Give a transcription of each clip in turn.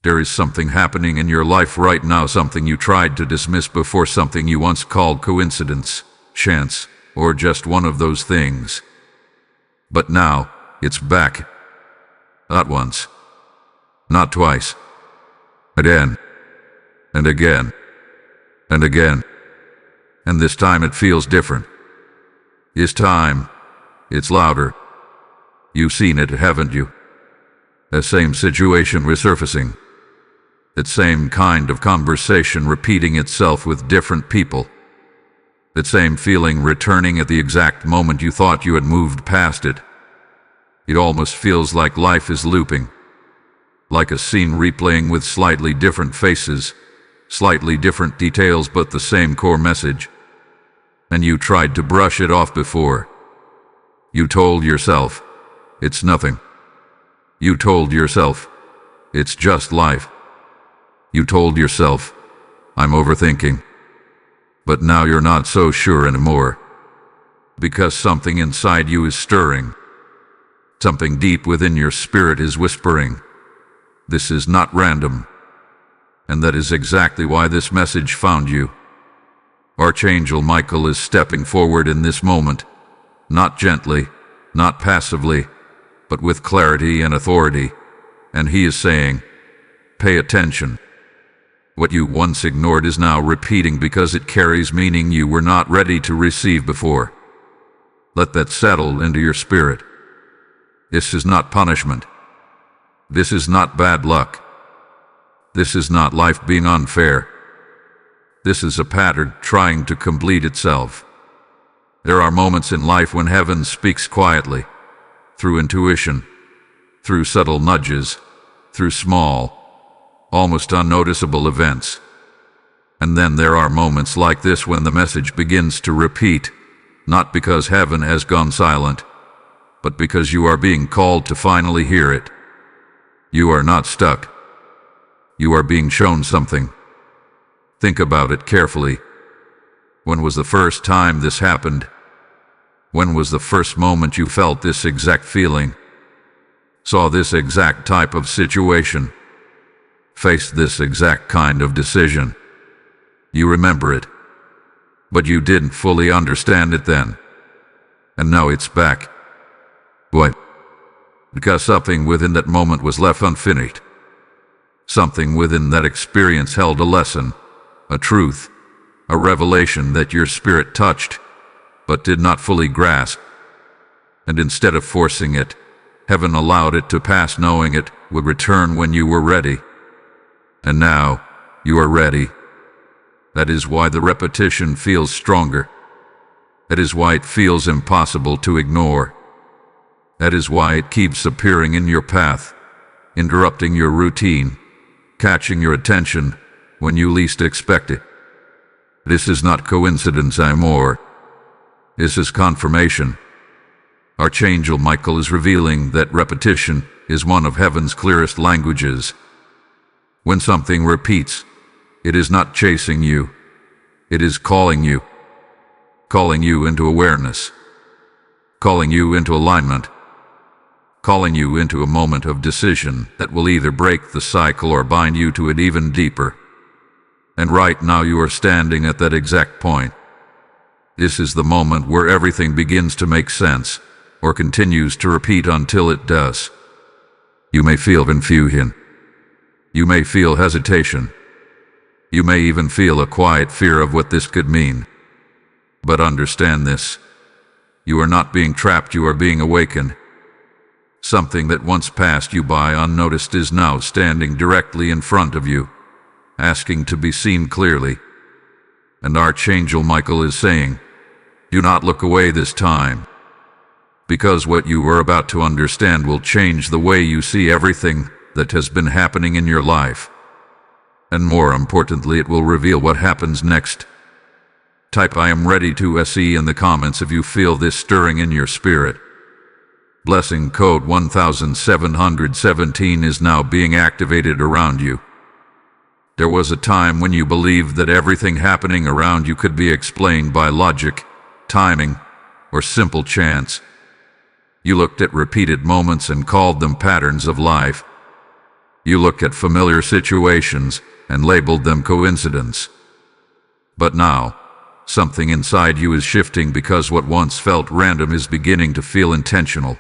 There is something happening in your life right now, something you tried to dismiss before, something you once called coincidence, chance, or just one of those things. But now, it's back. Not once. Not twice. Again. And again. And again. And this time it feels different. This time, it's louder. You've seen it, haven't you? The same situation resurfacing. That same kind of conversation repeating itself with different people. That same feeling returning at the exact moment you thought you had moved past it. It almost feels like life is looping. Like a scene replaying with slightly different faces, slightly different details, but the same core message. And you tried to brush it off before. You told yourself, it's nothing. You told yourself, it's just life. You told yourself, I'm overthinking. But now you're not so sure anymore. Because something inside you is stirring. Something deep within your spirit is whispering, this is not random. And that is exactly why this message found you. Archangel Michael is stepping forward in this moment, not gently, not passively, but with clarity and authority, and he is saying, pay attention. What you once ignored is now repeating because it carries meaning you were not ready to receive before. Let that settle into your spirit. This is not punishment. This is not bad luck. This is not life being unfair. This is a pattern trying to complete itself. There are moments in life when heaven speaks quietly, through intuition, through subtle nudges, through small, almost unnoticeable events. And then there are moments like this when the message begins to repeat, not because heaven has gone silent, but because you are being called to finally hear it. You are not stuck. You are being shown something. Think about it carefully. When was the first time this happened? When was the first moment you felt this exact feeling? Saw this exact type of situation? Faced this exact kind of decision? You remember it, but you didn't fully understand it then. And now it's back. Why? Because something within that moment was left unfinished. Something within that experience held a lesson, a truth, a revelation that your spirit touched, but did not fully grasp. And instead of forcing it, heaven allowed it to pass, knowing it would return when you were ready. And now, you are ready. That is why the repetition feels stronger. That is why it feels impossible to ignore. That is why it keeps appearing in your path, interrupting your routine, catching your attention when you least expect it. This is not coincidence anymore. This is confirmation. Archangel Michael is revealing that repetition is one of heaven's clearest languages. When something repeats, it is not chasing you. It is calling you into awareness, calling you into alignment, calling you into a moment of decision that will either break the cycle or bind you to it even deeper. And right now you are standing at that exact point. This is the moment where everything begins to make sense, or continues to repeat until it does. You may feel confusion. You may feel hesitation. You may even feel a quiet fear of what this could mean. But understand this. You are not being trapped, you are being awakened. Something that once passed you by unnoticed is now standing directly in front of you, asking to be seen clearly. And Archangel Michael is saying, do not look away this time. Because what you are about to understand will change the way you see everything that has been happening in your life. And more importantly, it will reveal what happens next. Type I am ready to SE in the comments if you feel this stirring in your spirit. Blessing code 1717 is now being activated around you. There was a time when you believed that everything happening around you could be explained by logic, timing, or simple chance. You looked at repeated moments and called them patterns of life. You looked at familiar situations and labeled them coincidence. But now, something inside you is shifting because what once felt random is beginning to feel intentional.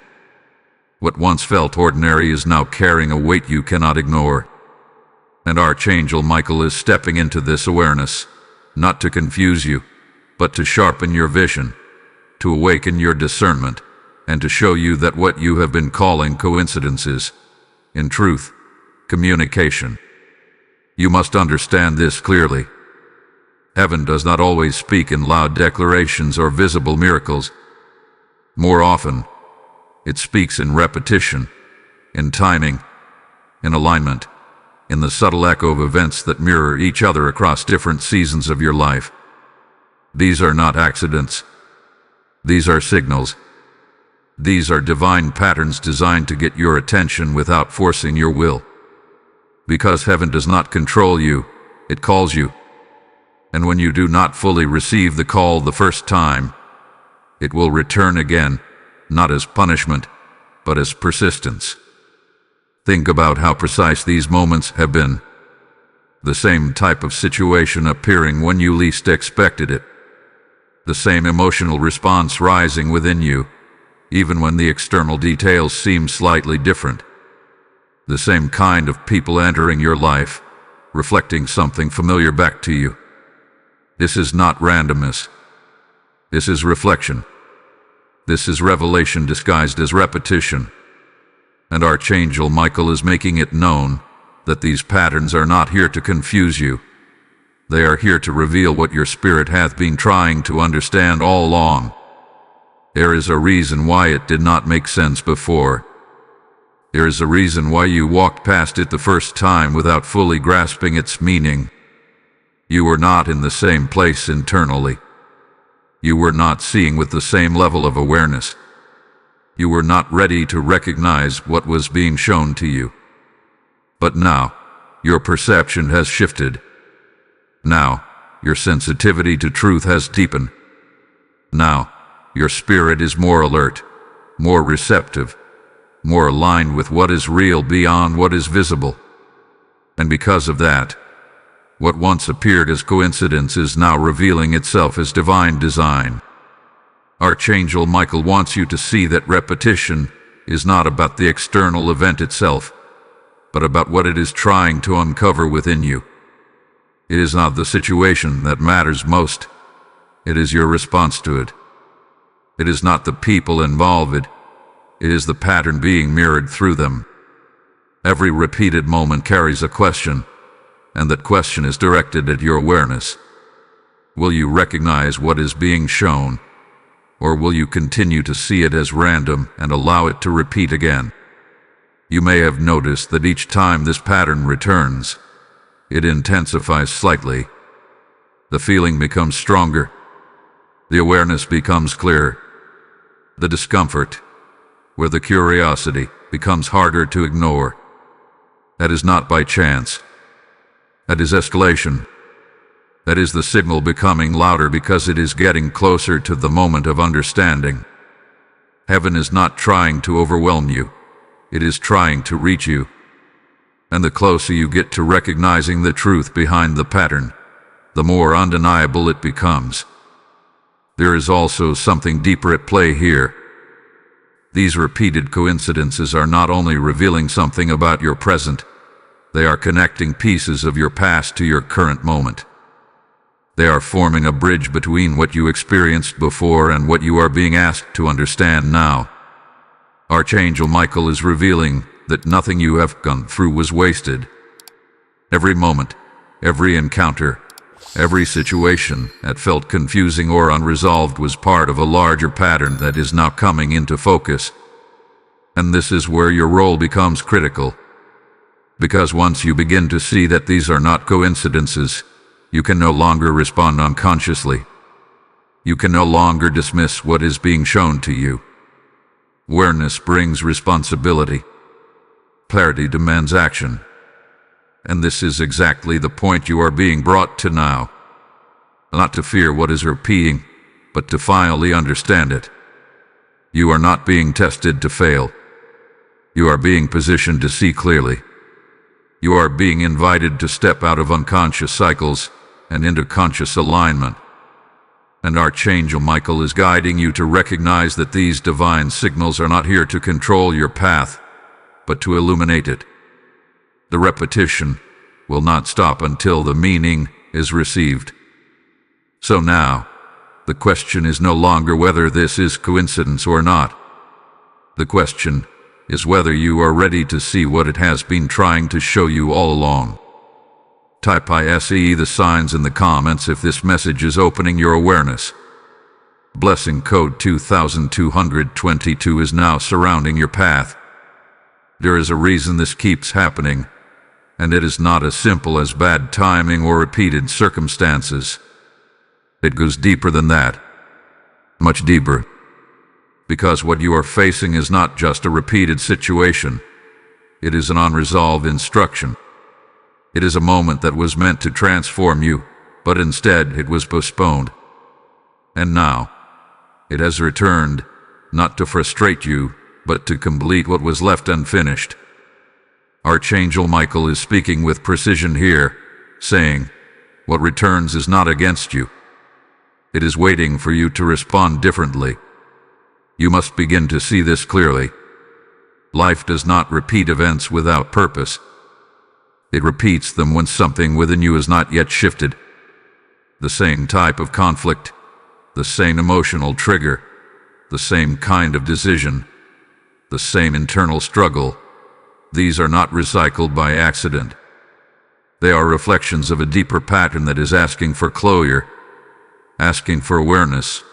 What once felt ordinary is now carrying a weight you cannot ignore. And Archangel Michael is stepping into this awareness, not to confuse you, but to sharpen your vision, to awaken your discernment, and to show you that what you have been calling coincidence is, in truth, communication. You must understand this clearly. Heaven does not always speak in loud declarations or visible miracles. More often, it speaks in repetition, in timing, in alignment, in the subtle echo of events that mirror each other across different seasons of your life. These are not accidents. These are signals. These are divine patterns designed to get your attention without forcing your will. Because heaven does not control you, it calls you. And when you do not fully receive the call the first time, it will return again, not as punishment, but as persistence. Think about how precise these moments have been. The same type of situation appearing when you least expected it. The same emotional response rising within you, even when the external details seem slightly different. The same kind of people entering your life, reflecting something familiar back to you. This is not randomness. This is reflection. This is revelation disguised as repetition. And Archangel Michael is making it known that these patterns are not here to confuse you. They are here to reveal what your spirit hath been trying to understand all along. There is a reason why it did not make sense before. There is a reason why you walked past it the first time without fully grasping its meaning. You were not in the same place internally. You were not seeing with the same level of awareness. You were not ready to recognize what was being shown to you. But now, your perception has shifted. Now, your sensitivity to truth has deepened. Now, your spirit is more alert, more receptive, more aligned with what is real beyond what is visible. And because of that, what once appeared as coincidence is now revealing itself as divine design. Archangel Michael wants you to see that repetition is not about the external event itself, but about what it is trying to uncover within you. It is not the situation that matters most. It is your response to it. It is not the people involved. It is the pattern being mirrored through them. Every repeated moment carries a question, and that question is directed at your awareness. Will you recognize what is being shown, or will you continue to see it as random and allow it to repeat again? You may have noticed that each time this pattern returns, it intensifies slightly. The feeling becomes stronger. The awareness becomes clearer. The discomfort, where the curiosity, becomes harder to ignore. That is not by chance. That is escalation. That is the signal becoming louder because it is getting closer to the moment of understanding. Heaven is not trying to overwhelm you. It is trying to reach you. And the closer you get to recognizing the truth behind the pattern, the more undeniable it becomes. There is also something deeper at play here. These repeated coincidences are not only revealing something about your present, they are connecting pieces of your past to your current moment. They are forming a bridge between what you experienced before and what you are being asked to understand now. Archangel Michael is revealing that nothing you have gone through was wasted. Every moment, every encounter, every situation that felt confusing or unresolved was part of a larger pattern that is now coming into focus. And this is where your role becomes critical. Because once you begin to see that these are not coincidences, you can no longer respond unconsciously. You can no longer dismiss what is being shown to you. Awareness brings responsibility. Clarity demands action. And this is exactly the point you are being brought to now. Not to fear what is repeating, but to finally understand it. You are not being tested to fail. You are being positioned to see clearly. You are being invited to step out of unconscious cycles and into conscious alignment. And Archangel Michael is guiding you to recognize that these divine signals are not here to control your path, but to illuminate it. The repetition will not stop until the meaning is received. So now, the question is no longer whether this is coincidence or not. The question is whether you are ready to see what it has been trying to show you all along. Type ISE the signs in the comments if this message is opening your awareness. Blessing code 2222 is now surrounding your path. There is a reason this keeps happening, and it is not as simple as bad timing or repeated circumstances. It goes deeper than that, much deeper. Because what you are facing is not just a repeated situation, it is an unresolved instruction. It is a moment that was meant to transform you, but instead it was postponed. And now, it has returned, not to frustrate you, but to complete what was left unfinished. Archangel Michael is speaking with precision here, saying, what returns is not against you. It is waiting for you to respond differently. You must begin to see this clearly. Life does not repeat events without purpose. It repeats them when something within you is not yet shifted. The same type of conflict, the same emotional trigger, the same kind of decision, the same internal struggle. These are not recycled by accident. They are reflections of a deeper pattern that is asking for closure, asking for awareness,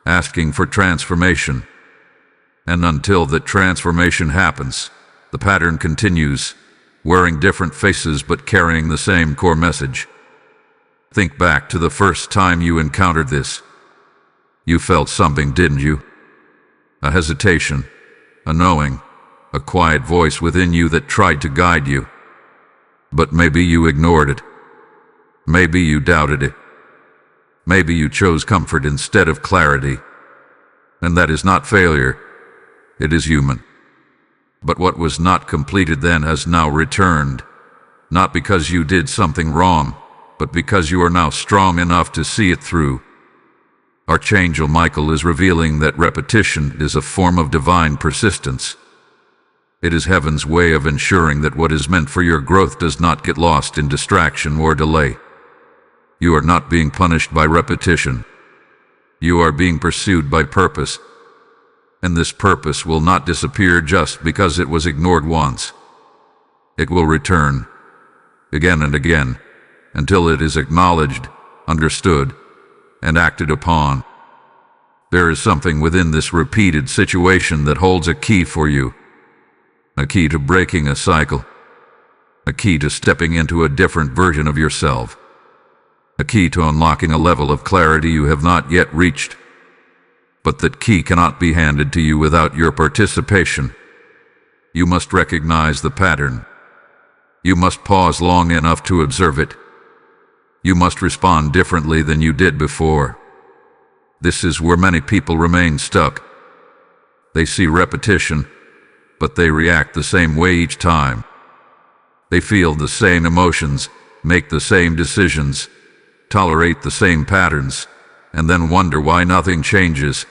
asking for transformation. And until that transformation happens, the pattern continues, wearing different faces but carrying the same core message. Think back to the first time you encountered this. You felt something, didn't you? A hesitation, a knowing, a quiet voice within you that tried to guide you. But maybe you ignored it. Maybe you doubted it. Maybe you chose comfort instead of clarity. And that is not failure. It is human. But what was not completed then has now returned, not because you did something wrong, but because you are now strong enough to see it through. Archangel Michael is revealing that repetition is a form of divine persistence. It is heaven's way of ensuring that what is meant for your growth does not get lost in distraction or delay. You are not being punished by repetition. You are being pursued by purpose. And this purpose will not disappear just because it was ignored once. It will return, again and again, until it is acknowledged, understood, and acted upon. There is something within this repeated situation that holds a key for you. A key to breaking a cycle. A key to stepping into a different version of yourself. A key to unlocking a level of clarity you have not yet reached. But that key cannot be handed to you without your participation. You must recognize the pattern. You must pause long enough to observe it. You must respond differently than you did before. This is where many people remain stuck. They see repetition, but they react the same way each time. They feel the same emotions, make the same decisions, tolerate the same patterns, and then wonder why nothing changes.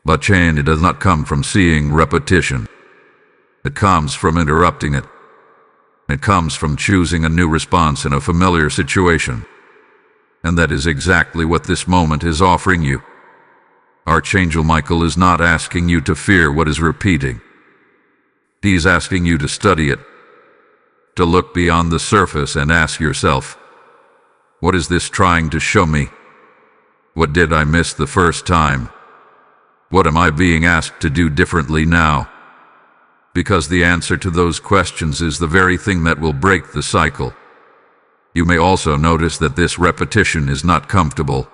But change does not come from seeing repetition. It comes from interrupting it. It comes from choosing a new response in a familiar situation. And that is exactly what this moment is offering you. Archangel Michael is not asking you to fear what is repeating. He is asking you to study it, to look beyond the surface and ask yourself, what is this trying to show me? What did I miss the first time? What am I being asked to do differently now? Because the answer to those questions is the very thing that will break the cycle. You may also notice that this repetition is not comfortable.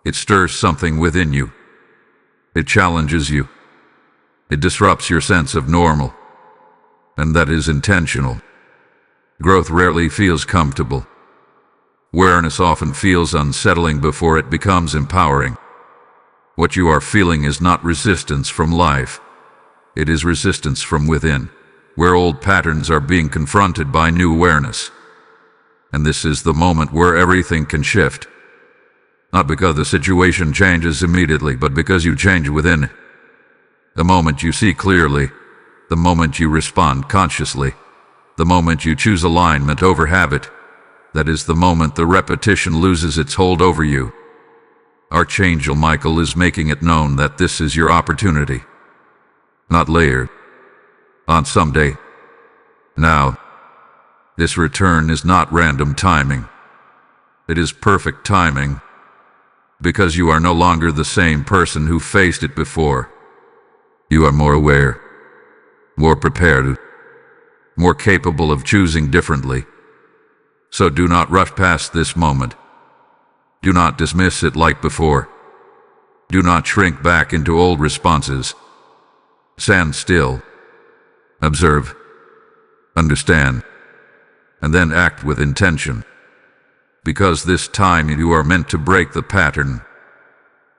It stirs something within you. It challenges you. It disrupts your sense of normal. And that is intentional. Growth rarely feels comfortable. Awareness often feels unsettling before it becomes empowering. What you are feeling is not resistance from life. It is resistance from within. where old patterns are being confronted by new awareness. And this is the moment where everything can shift. Not because the situation changes immediately, but because you change within. The moment you see clearly, the moment you respond consciously, the moment you choose alignment over habit, that is the moment the repetition loses its hold over you. Archangel Michael is making it known that this is your opportunity. Not later. On someday. Now. This return is not random timing. It is perfect timing. Because you are no longer the same person who faced it before. You are more aware, more prepared, more capable of choosing differently. So do not rush past this moment. Do not dismiss it like before. Do not shrink back into old responses. Stand still. Observe. Understand. And then act with intention. Because this time you are meant to break the pattern.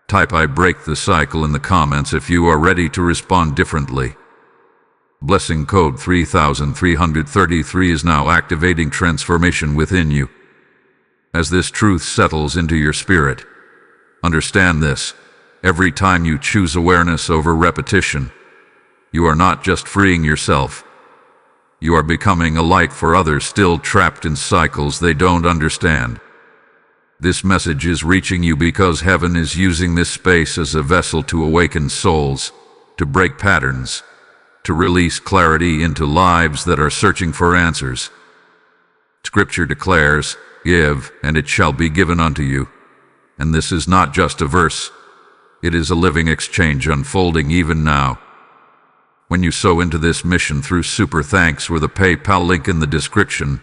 Type "I break the cycle" in the comments if you are ready to respond differently. Blessing code 3333 is now activating transformation within you. As this truth settles into your spirit, understand this: every time you choose awareness over repetition, you are not just freeing yourself. You are becoming a light for others still trapped in cycles they don't understand. This message is reaching you because heaven is using this space as a vessel to awaken souls, to break patterns, to release clarity into lives that are searching for answers. Scripture declares, "Give, and it shall be given unto you." And this is not just a verse. It is a living exchange unfolding even now. When you sow into this mission through Super Thanks or the PayPal link in the description,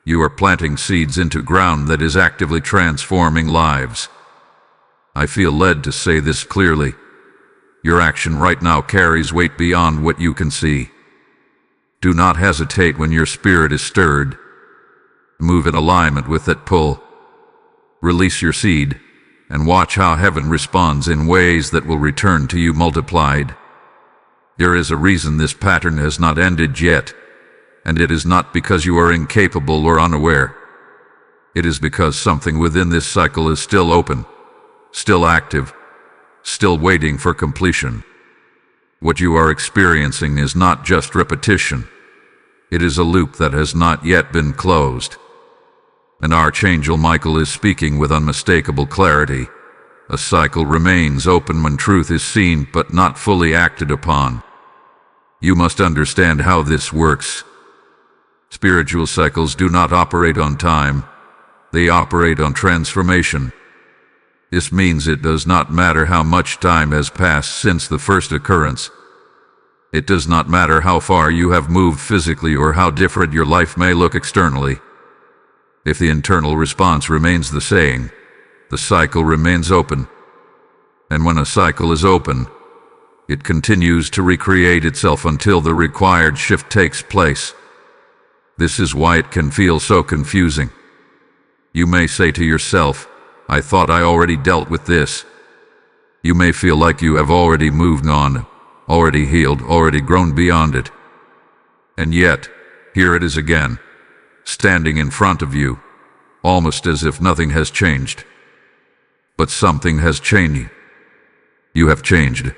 you are planting seeds into ground that is actively transforming lives. I feel led to say this clearly. Your action right now carries weight beyond what you can see. Do not hesitate when your spirit is stirred. Move in alignment with that pull. Release your seed, and watch how heaven responds in ways that will return to you multiplied. There is a reason this pattern has not ended yet, and it is not because you are incapable or unaware. It is because something within this cycle is still open, still active, still waiting for completion. What you are experiencing is not just repetition. It is a loop that has not yet been closed. And Archangel Michael is speaking with unmistakable clarity. A cycle remains open when truth is seen but not fully acted upon. You must understand how this works. Spiritual cycles do not operate on time. They operate on transformation. This means it does not matter how much time has passed since the first occurrence. It does not matter how far you have moved physically or how different your life may look externally. If the internal response remains the same, the cycle remains open. And when a cycle is open, it continues to recreate itself until the required shift takes place. This is why it can feel so confusing. You may say to yourself, "I thought I already dealt with this." You may feel like you have already moved on, already healed, already grown beyond it. And yet, here it is again, standing in front of you, almost as if nothing has changed. But something has changed. You have changed.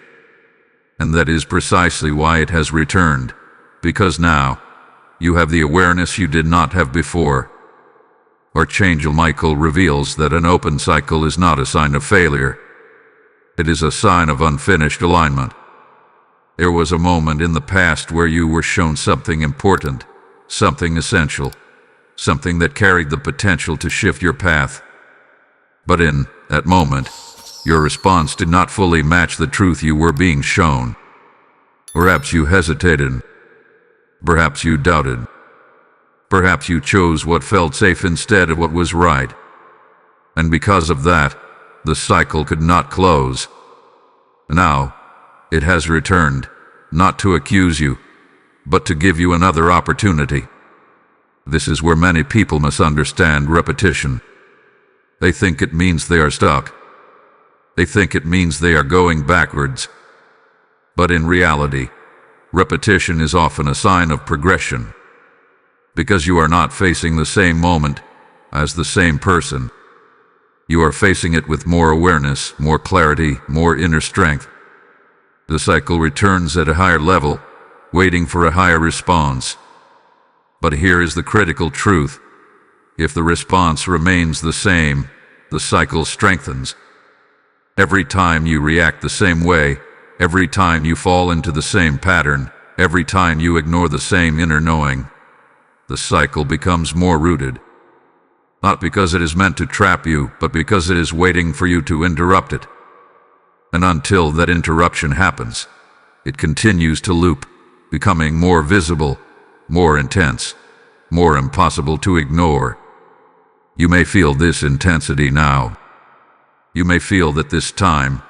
And that is precisely why it has returned, because now, you have the awareness you did not have before. Archangel Michael reveals that an open cycle is not a sign of failure. It is a sign of unfinished alignment. There was a moment in the past where you were shown something important, something essential, something that carried the potential to shift your path. But in that moment, your response did not fully match the truth you were being shown. Perhaps you hesitated. Perhaps you doubted. Perhaps you chose what felt safe instead of what was right. And because of that, the cycle could not close. Now, it has returned, not to accuse you, but to give you another opportunity. This is where many people misunderstand repetition. They think it means they are stuck. They think it means they are going backwards. But in reality, repetition is often a sign of progression, because you are not facing the same moment as the same person. You are facing it with more awareness, more clarity, more inner strength. The cycle returns at a higher level, waiting for a higher response. But here is the critical truth. If the response remains the same, the cycle strengthens. Every time you react the same way, every time you fall into the same pattern, every time you ignore the same inner knowing, the cycle becomes more rooted. Not because it is meant to trap you, but because it is waiting for you to interrupt it. And until that interruption happens, it continues to loop, becoming more visible, more intense, more impossible to ignore. You may feel this intensity now. You may feel that this time,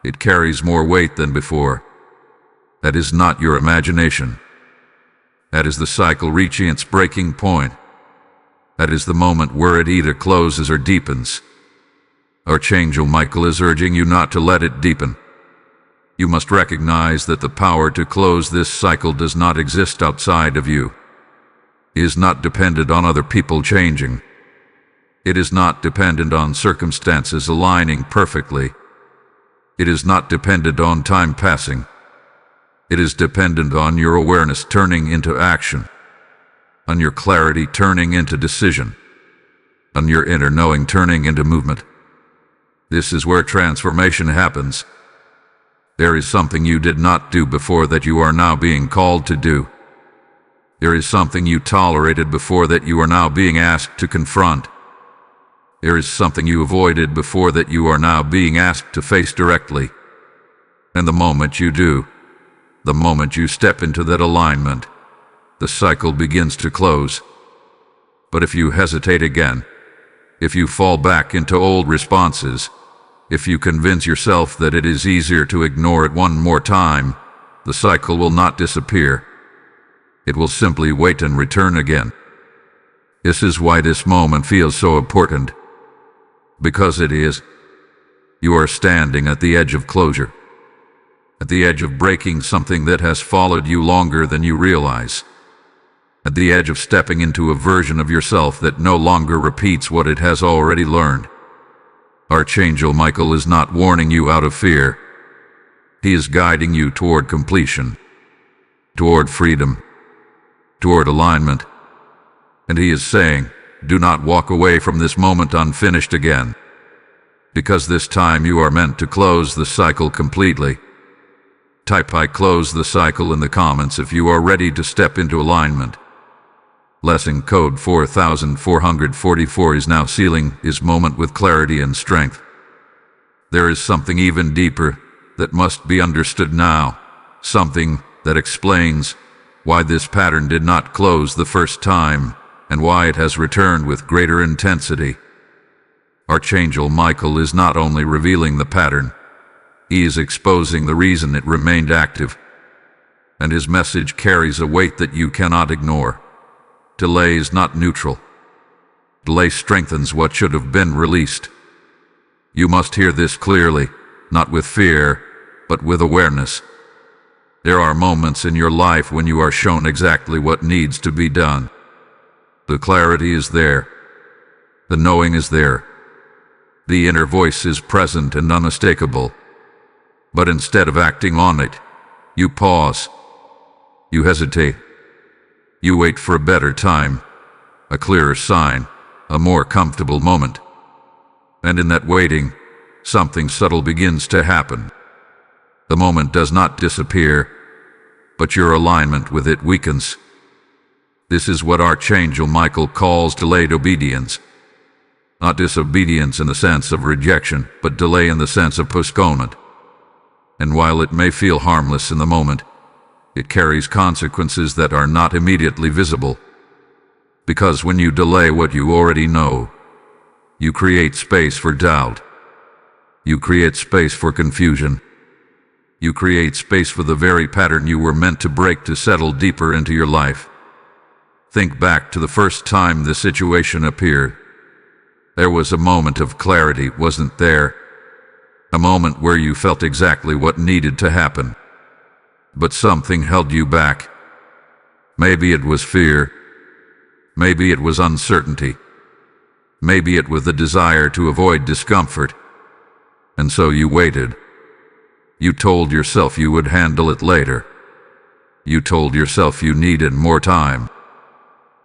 it carries more weight than before. That is not your imagination. That is the cycle reaching its breaking point. That is the moment where it either closes or deepens. Archangel Michael is urging you not to let it deepen. You must recognize that the power to close this cycle does not exist outside of you. It is not dependent on other people changing. It is not dependent on circumstances aligning perfectly. It is not dependent on time passing. It is dependent on your awareness turning into action, on your clarity turning into decision, on your inner knowing turning into movement. This is where transformation happens. There is something you did not do before that you are now being called to do. There is something you tolerated before that you are now being asked to confront. There is something you avoided before that you are now being asked to face directly. And the moment you do, the moment you step into that alignment, the cycle begins to close. But if you hesitate again, if you fall back into old responses, if you convince yourself that it is easier to ignore it one more time, the cycle will not disappear. It will simply wait and return again. This is why this moment feels so important. Because it is. You are standing at the edge of closure, at the edge of breaking something that has followed you longer than you realize, at the edge of stepping into a version of yourself that no longer repeats what it has already learned. Archangel Michael is not warning you out of fear. He is guiding you toward completion, toward freedom, toward alignment. And he is saying, do not walk away from this moment unfinished again, because this time you are meant to close the cycle completely. Type "I close the cycle" in the comments if you are ready to step into alignment. Lesson code 4444 is now sealing his moment with clarity and strength. There is something even deeper that must be understood now, something that explains why this pattern did not close the first time and why it has returned with greater intensity. Archangel Michael is not only revealing the pattern, he is exposing the reason it remained active. And his message carries a weight that you cannot ignore. Delay is not neutral. Delay strengthens what should have been released. You must hear this clearly, not with fear, but with awareness. There are moments in your life when you are shown exactly what needs to be done. The clarity is there. The knowing is there. The inner voice is present and unmistakable. But instead of acting on it, you pause. You hesitate. You wait for a better time, a clearer sign, a more comfortable moment. And in that waiting, something subtle begins to happen. The moment does not disappear, but your alignment with it weakens. This is what Archangel Michael calls delayed obedience. Not disobedience in the sense of rejection, but delay in the sense of postponement. And while it may feel harmless in the moment, it carries consequences that are not immediately visible. Because when you delay what you already know, you create space for doubt. You create space for confusion. You create space for the very pattern you were meant to break to settle deeper into your life. Think back to the first time the situation appeared. There was a moment of clarity, wasn't there? A moment where you felt exactly what needed to happen. but something held you back. Maybe it was fear. Maybe it was uncertainty. Maybe it was the desire to avoid discomfort. And so you waited. You told yourself you would handle it later. You told yourself you needed more time.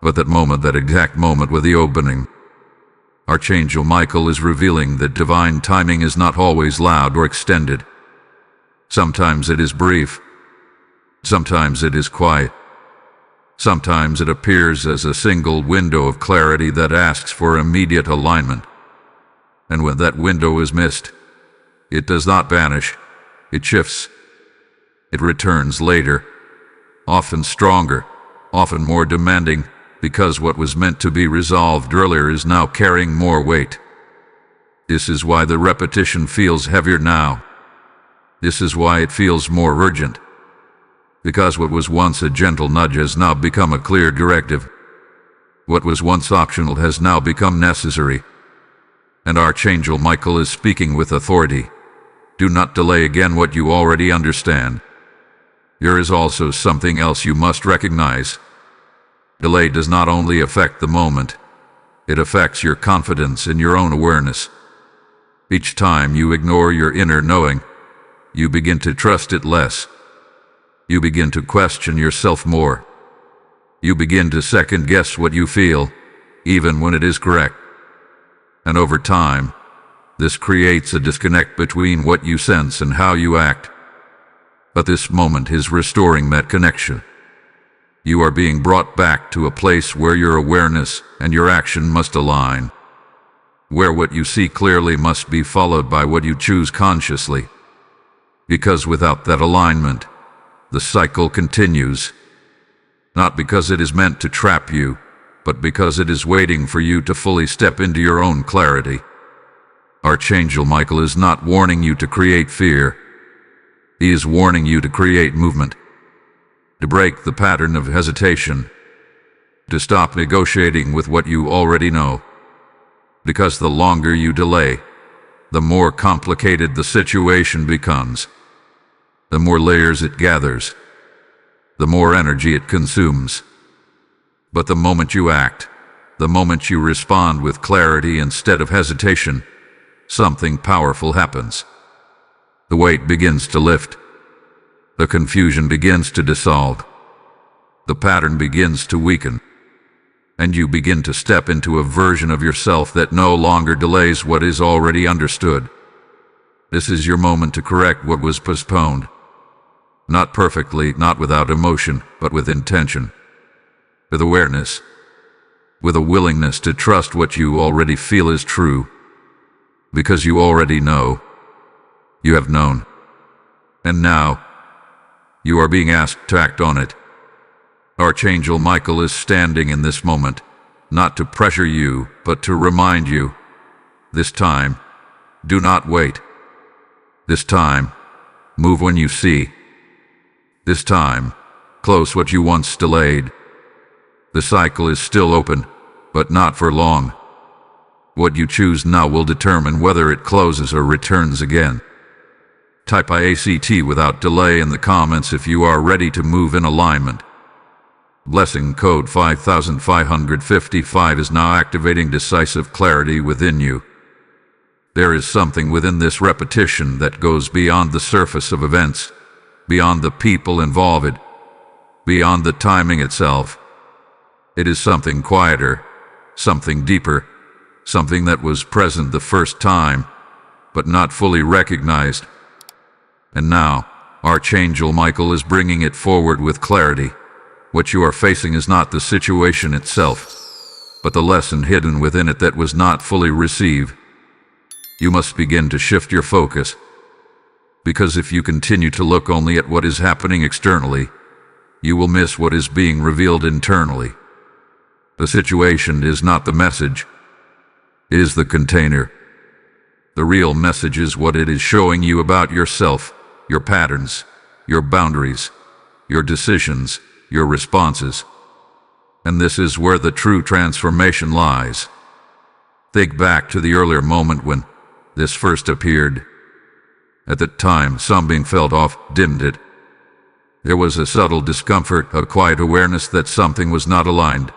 But that exact moment with the opening, Archangel Michael is revealing that divine timing is not always loud or extended. Sometimes it is brief. Sometimes it is quiet. Sometimes it appears as a single window of clarity that asks for immediate alignment. And when that window is missed, it does not vanish. It shifts. It returns later, often stronger, often more demanding, because what was meant to be resolved earlier is now carrying more weight. This is why the repetition feels heavier now. This is why it feels more urgent. Because what was once a gentle nudge has now become a clear directive. What was once optional has now become necessary. And Archangel Michael is speaking with authority. Do not delay again what you already understand. There is also something else you must recognize. Delay does not only affect the moment, it affects your confidence in your own awareness. Each time you ignore your inner knowing, you begin to trust it less. You begin to question yourself more. You begin to second-guess what you feel, even when it is correct. And over time, this creates a disconnect between what you sense and how you act. But this moment is restoring that connection. You are being brought back to a place where your awareness and your action must align, where what you see clearly must be followed by what you choose consciously. Because without that alignment, the cycle continues, not because it is meant to trap you, but because it is waiting for you to fully step into your own clarity. Archangel Michael is not warning you to create fear. He is warning you to create movement, to break the pattern of hesitation, to stop negotiating with what you already know. Because the longer you delay, the more complicated the situation becomes. The more layers it gathers, the more energy it consumes. But the moment you act, the moment you respond with clarity instead of hesitation, something powerful happens. The weight begins to lift. The confusion begins to dissolve. The pattern begins to weaken. And you begin to step into a version of yourself that no longer delays what is already understood. This is your moment to correct what was postponed. Not perfectly, not without emotion, but with intention. With awareness. With a willingness to trust what you already feel is true. Because you already know. You have known. And now, you are being asked to act on it. Archangel Michael is standing in this moment, not to pressure you, but to remind you. This time, do not wait. This time, move when you see. This time, close what you once delayed. The cycle is still open, but not for long. What you choose now will determine whether it closes or returns again. Type IACT without delay in the comments if you are ready to move in alignment. Blessing code 5555 is now activating decisive clarity within you. There is something within this repetition that goes beyond the surface of events, beyond the people involved, beyond the timing itself. It is something quieter, something deeper, something that was present the first time, but not fully recognized. And now, Archangel Michael is bringing it forward with clarity. What you are facing is not the situation itself, but the lesson hidden within it that was not fully received. You must begin to shift your focus. Because if you continue to look only at what is happening externally, you will miss what is being revealed internally. The situation is not the message. It is the container. The real message is what it is showing you about yourself, your patterns, your boundaries, your decisions, your responses. And this is where the true transformation lies. Think back to the earlier moment when this first appeared. At that time, something felt off, dimmed it. There was a subtle discomfort, a quiet awareness that something was not aligned.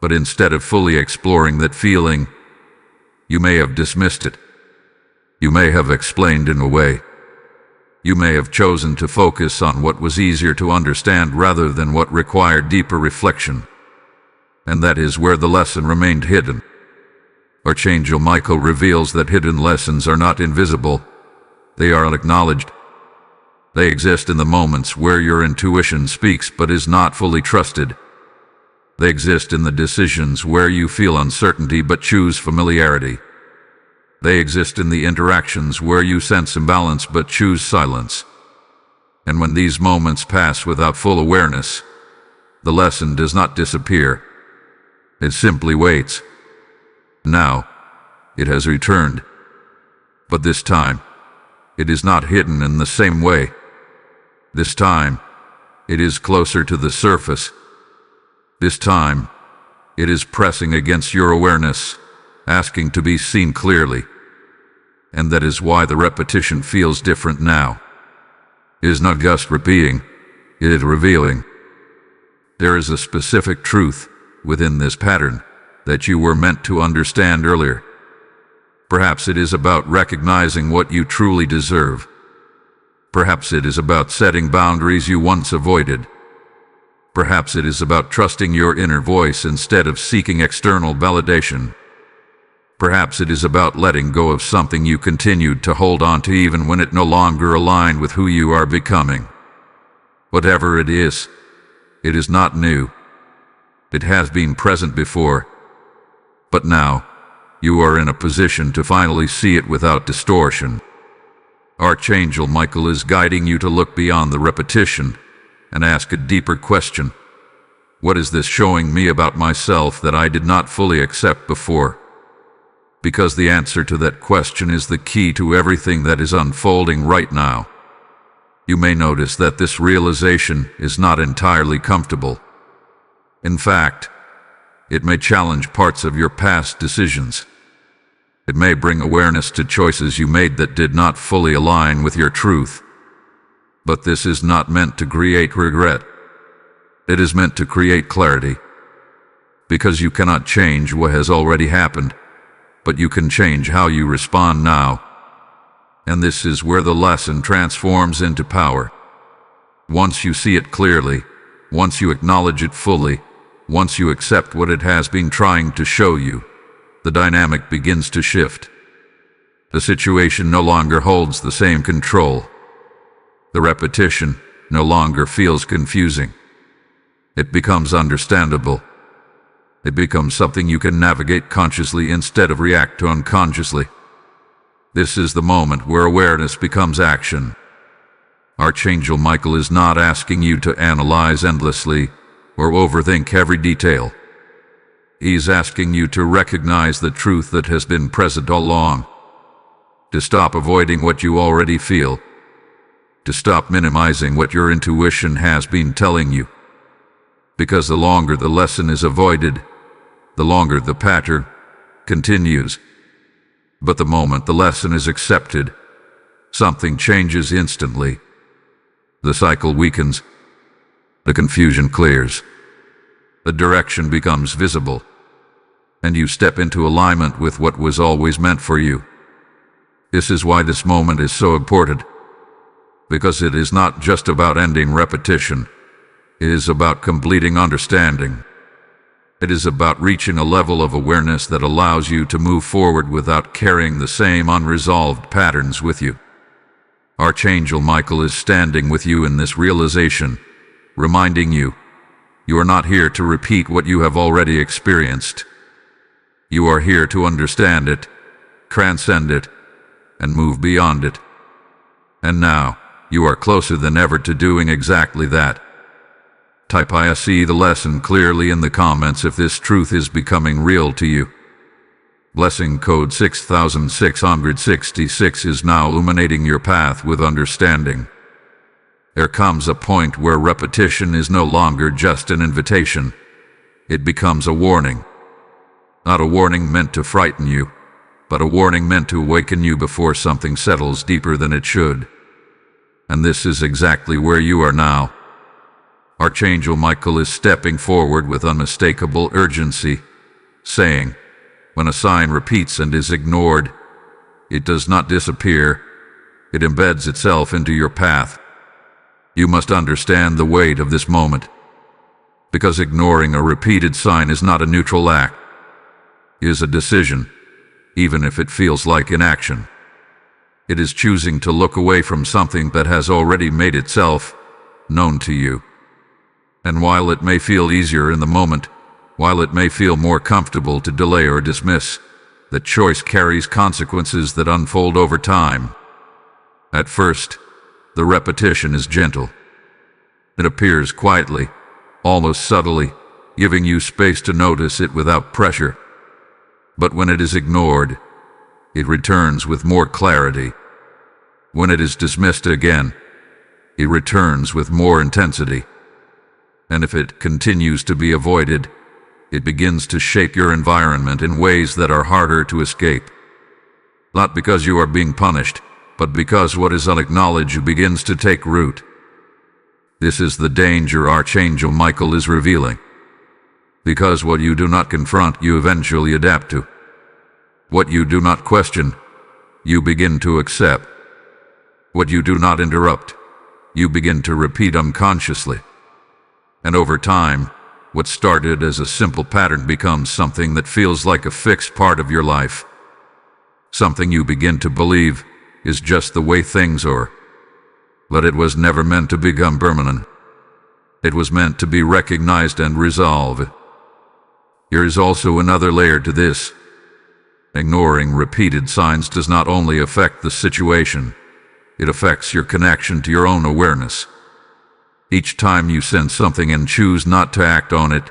But instead of fully exploring that feeling, you may have dismissed it. You may have explained in a way. You may have chosen to focus on what was easier to understand rather than what required deeper reflection. And that is where the lesson remained hidden. Archangel Michael reveals that hidden lessons are not invisible. They are acknowledged. They exist in the moments where your intuition speaks but is not fully trusted. They exist in the decisions where you feel uncertainty but choose familiarity. They exist in the interactions where you sense imbalance but choose silence. And when these moments pass without full awareness, the lesson does not disappear. It simply waits. Now, it has returned. But this time, it is not hidden in the same way. This time, it is closer to the surface. This time, it is pressing against your awareness, asking to be seen clearly. And that is why the repetition feels different now. It is not just repeating, it is revealing. There is a specific truth within this pattern that you were meant to understand earlier. Perhaps it is about recognizing what you truly deserve. Perhaps it is about setting boundaries you once avoided. Perhaps it is about trusting your inner voice instead of seeking external validation. Perhaps it is about letting go of something you continued to hold on to even when it no longer aligned with who you are becoming. Whatever it is not new. It has been present before. But now, you are in a position to finally see it without distortion. Archangel Michael is guiding you to look beyond the repetition and ask a deeper question. What is this showing me about myself that I did not fully accept before? Because the answer to that question is the key to everything that is unfolding right now. You may notice that this realization is not entirely comfortable. In fact, it may challenge parts of your past decisions. It may bring awareness to choices you made that did not fully align with your truth. But this is not meant to create regret. It is meant to create clarity. Because you cannot change what has already happened, but you can change how you respond now. And this is where the lesson transforms into power. Once you see it clearly, once you acknowledge it fully, once you accept what it has been trying to show you, the dynamic begins to shift. The situation no longer holds the same control. The repetition no longer feels confusing. It becomes understandable. It becomes something you can navigate consciously instead of react to unconsciously. This is the moment where awareness becomes action. Archangel Michael is not asking you to analyze endlessly or overthink every detail. He's asking you to recognize the truth that has been present all along. To stop avoiding what you already feel. To stop minimizing what your intuition has been telling you. Because the longer the lesson is avoided, the longer the pattern continues. But the moment the lesson is accepted, something changes instantly. The cycle weakens. The confusion clears. The direction becomes visible. And you step into alignment with what was always meant for you. This is why this moment is so important. Because it is not just about ending repetition. It is about completing understanding. It is about reaching a level of awareness that allows you to move forward without carrying the same unresolved patterns with you. Archangel Michael is standing with you in this realization, reminding you, you are not here to repeat what you have already experienced. You are here to understand it, transcend it, and move beyond it. And now, you are closer than ever to doing exactly that. Type I see the lesson clearly in the comments if this truth is becoming real to you. Blessing code 6666 is now illuminating your path with understanding. There comes a point where repetition is no longer just an invitation. It becomes a warning. Not a warning meant to frighten you, but a warning meant to awaken you before something settles deeper than it should. And this is exactly where you are now. Archangel Michael is stepping forward with unmistakable urgency, saying, when a sign repeats and is ignored, it does not disappear, it embeds itself into your path. You must understand the weight of this moment, because ignoring a repeated sign is not a neutral act. It is a decision, even if it feels like inaction. It is choosing to look away from something that has already made itself known to you. And while it may feel easier in the moment, while it may feel more comfortable to delay or dismiss, that choice carries consequences that unfold over time. At first, the repetition is gentle. It appears quietly, almost subtly, giving you space to notice it without pressure. But when it is ignored, it returns with more clarity. When it is dismissed again, it returns with more intensity. And if it continues to be avoided, it begins to shape your environment in ways that are harder to escape. Not because you are being punished, but because what is unacknowledged begins to take root. This is the danger Archangel Michael is revealing. Because what you do not confront, you eventually adapt to. What you do not question, you begin to accept. What you do not interrupt, you begin to repeat unconsciously. And over time, what started as a simple pattern becomes something that feels like a fixed part of your life. Something you begin to believe is just the way things are. But it was never meant to become permanent. It was meant to be recognized and resolved. There is also another layer to this. Ignoring repeated signs does not only affect the situation, it affects your connection to your own awareness. Each time you sense something and choose not to act on it,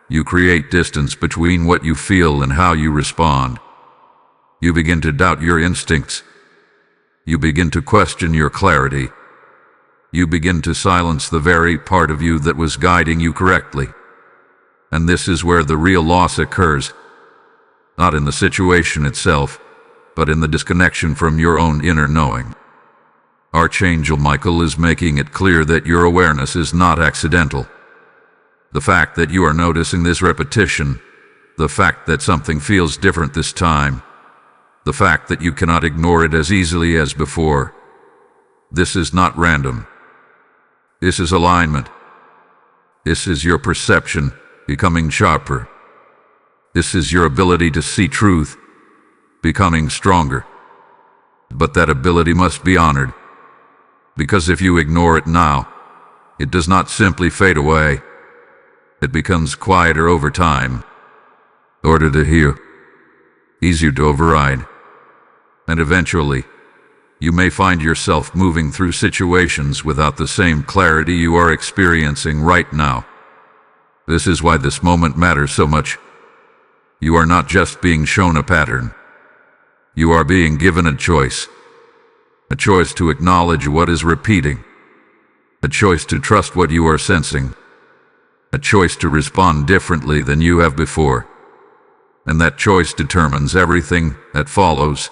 you create distance between what you feel and how you respond. You begin to doubt your instincts. You begin to question your clarity. You begin to silence the very part of you that was guiding you correctly. And this is where the real loss occurs. Not in the situation itself, but in the disconnection from your own inner knowing. Archangel Michael is making it clear that your awareness is not accidental. The fact that you are noticing this repetition, the fact that something feels different this time, the fact that you cannot ignore it as easily as before, this is not random. This is alignment. This is your perception becoming sharper. This is your ability to see truth becoming stronger. But that ability must be honored. Because if you ignore it now, it does not simply fade away. It becomes quieter over time, harder to hear, easier to override. And eventually, you may find yourself moving through situations without the same clarity you are experiencing right now. This is why this moment matters so much. You are not just being shown a pattern. You are being given a choice. A choice to acknowledge what is repeating. A choice to trust what you are sensing. A choice to respond differently than you have before. And that choice determines everything that follows.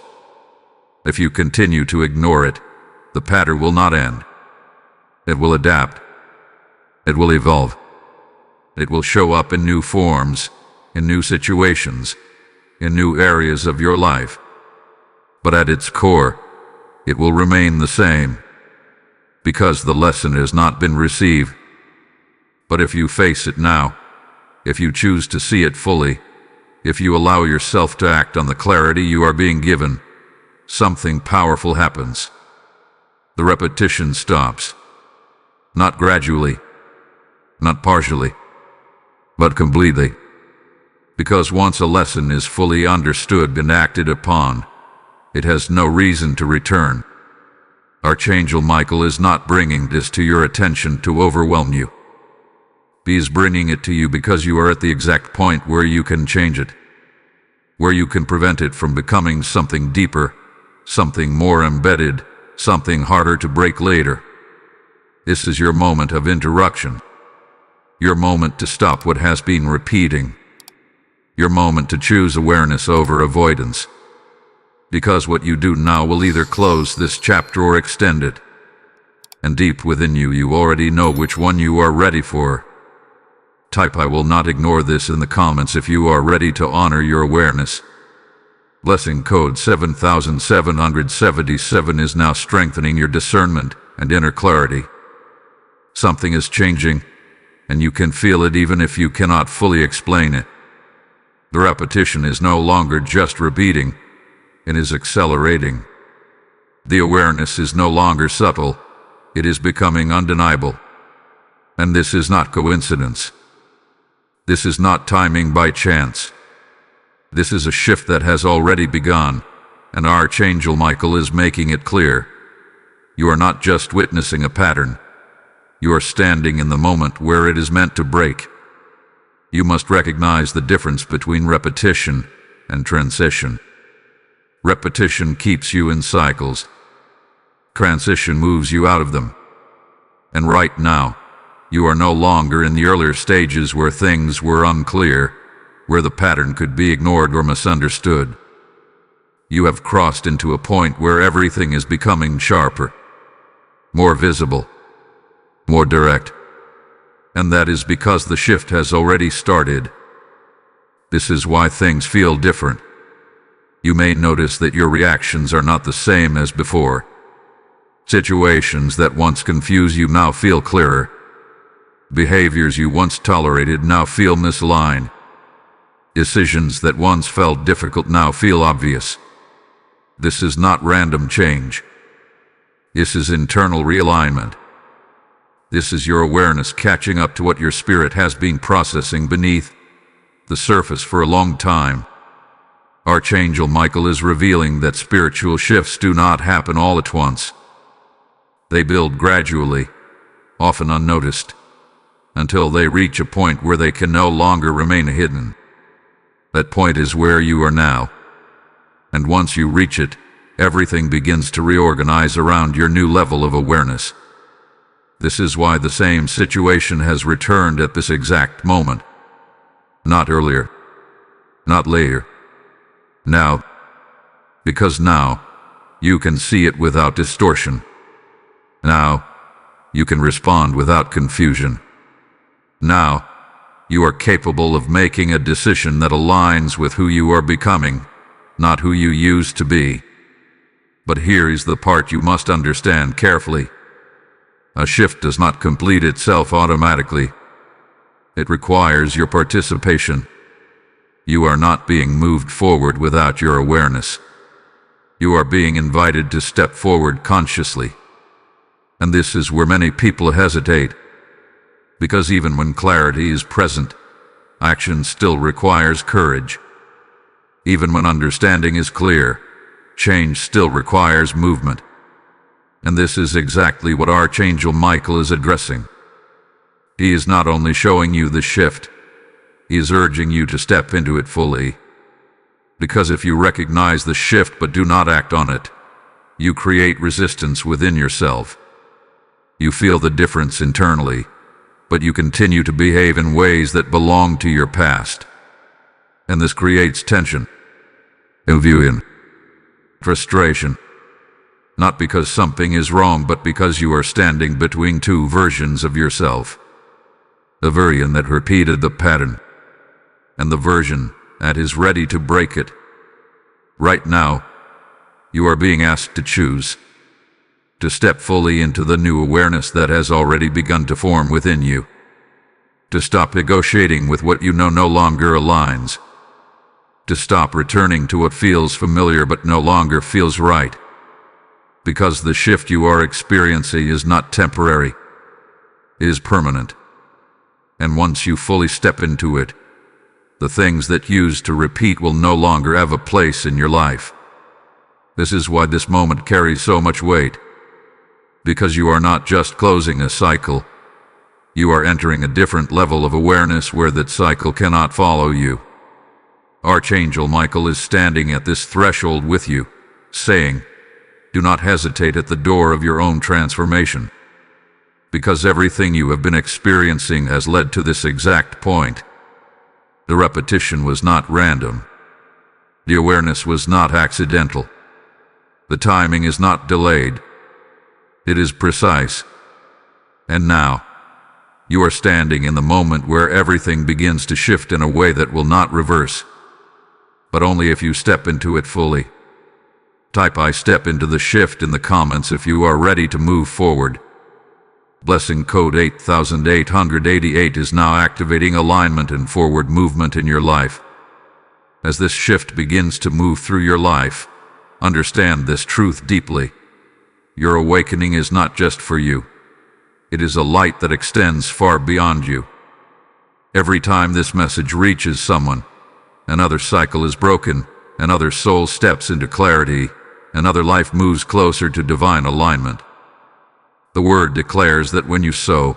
If you continue to ignore it, the pattern will not end. It will adapt. It will evolve. It will show up in new forms, in new situations, in new areas of your life. But at its core, it will remain the same, because the lesson has not been received. But if you face it now, if you choose to see it fully, if you allow yourself to act on the clarity you are being given, something powerful happens. The repetition stops. Not gradually, not partially, but completely. Because once a lesson is fully understood and acted upon, it has no reason to return. Archangel Michael is not bringing this to your attention to overwhelm you. He is bringing it to you because you are at the exact point where you can change it, where you can prevent it from becoming something deeper, something more embedded, something harder to break later. This is your moment of interruption. Your moment to stop what has been repeating. Your moment to choose awareness over avoidance. Because what you do now will either close this chapter or extend it. and deep within you, you already know which one you are ready for. Type "I will not ignore this" in the comments if you are ready to honor your awareness. Blessing code 7777 is now strengthening your discernment and inner clarity. Something is changing, and you can feel it even if you cannot fully explain it. The repetition is no longer just repeating, it is accelerating. The awareness is no longer subtle, it is becoming undeniable. And this is not coincidence. This is not timing by chance. This is a shift that has already begun, and Archangel Michael is making it clear. You are not just witnessing a pattern. You are standing in the moment where it is meant to break. You must recognize the difference between repetition and transition. Repetition keeps you in cycles. Transition moves you out of them. And right now, you are no longer in the earlier stages where things were unclear, where the pattern could be ignored or misunderstood. You have crossed into a point where everything is becoming sharper, more visible, more direct. And that is because the shift has already started. This is why things feel different. You may notice that your reactions are not the same as before. Situations that once confused you now feel clearer. Behaviors you once tolerated now feel misaligned. Decisions that once felt difficult now feel obvious. This is not random change. This is internal realignment. This is your awareness catching up to what your spirit has been processing beneath the surface for a long time. Archangel Michael is revealing that spiritual shifts do not happen all at once. They build gradually, often unnoticed, until they reach a point where they can no longer remain hidden. That point is where you are now. And once you reach it, everything begins to reorganize around your new level of awareness. This is why the same situation has returned at this exact moment. Not earlier. Not later. Now. Because now, you can see it without distortion. Now, you can respond without confusion. Now, you are capable of making a decision that aligns with who you are becoming, not who you used to be. But here is the part you must understand carefully. A shift does not complete itself automatically. It requires your participation. You are not being moved forward without your awareness. You are being invited to step forward consciously. And this is where many people hesitate. Because even when clarity is present, action still requires courage. Even when understanding is clear, change still requires movement. And this is exactly what Archangel Michael is addressing. He is not only showing you the shift, he is urging you to step into it fully. Because if you recognize the shift but do not act on it, you create resistance within yourself. You feel the difference internally, but you continue to behave in ways that belong to your past. And this creates tension, confusion, frustration. Not because something is wrong, but because you are standing between two versions of yourself. The version that repeated the pattern, and the version that is ready to break it. Right now, you are being asked to choose. To step fully into the new awareness that has already begun to form within you. To stop negotiating with what you know no longer aligns. To stop returning to what feels familiar but no longer feels right. Because the shift you are experiencing is not temporary. It is permanent. And once you fully step into it, the things that used to repeat will no longer have a place in your life. This is why this moment carries so much weight. Because you are not just closing a cycle, you are entering a different level of awareness where that cycle cannot follow you. Archangel Michael is standing at this threshold with you, saying, do not hesitate at the door of your own transformation. Because everything you have been experiencing has led to this exact point. The repetition was not random. The awareness was not accidental. The timing is not delayed. It is precise, And now, you are standing in the moment where everything begins to shift in a way that will not reverse, but only if you step into it fully. Type "I step into the shift" in the comments if you are ready to move forward. Blessing code 8888 is now activating alignment and forward movement in your life. As this shift begins to move through your life, understand this truth deeply. Your awakening is not just for you. It is a light that extends far beyond you. Every time this message reaches someone, another cycle is broken, another soul steps into clarity, another life moves closer to divine alignment. The word declares that when you sow,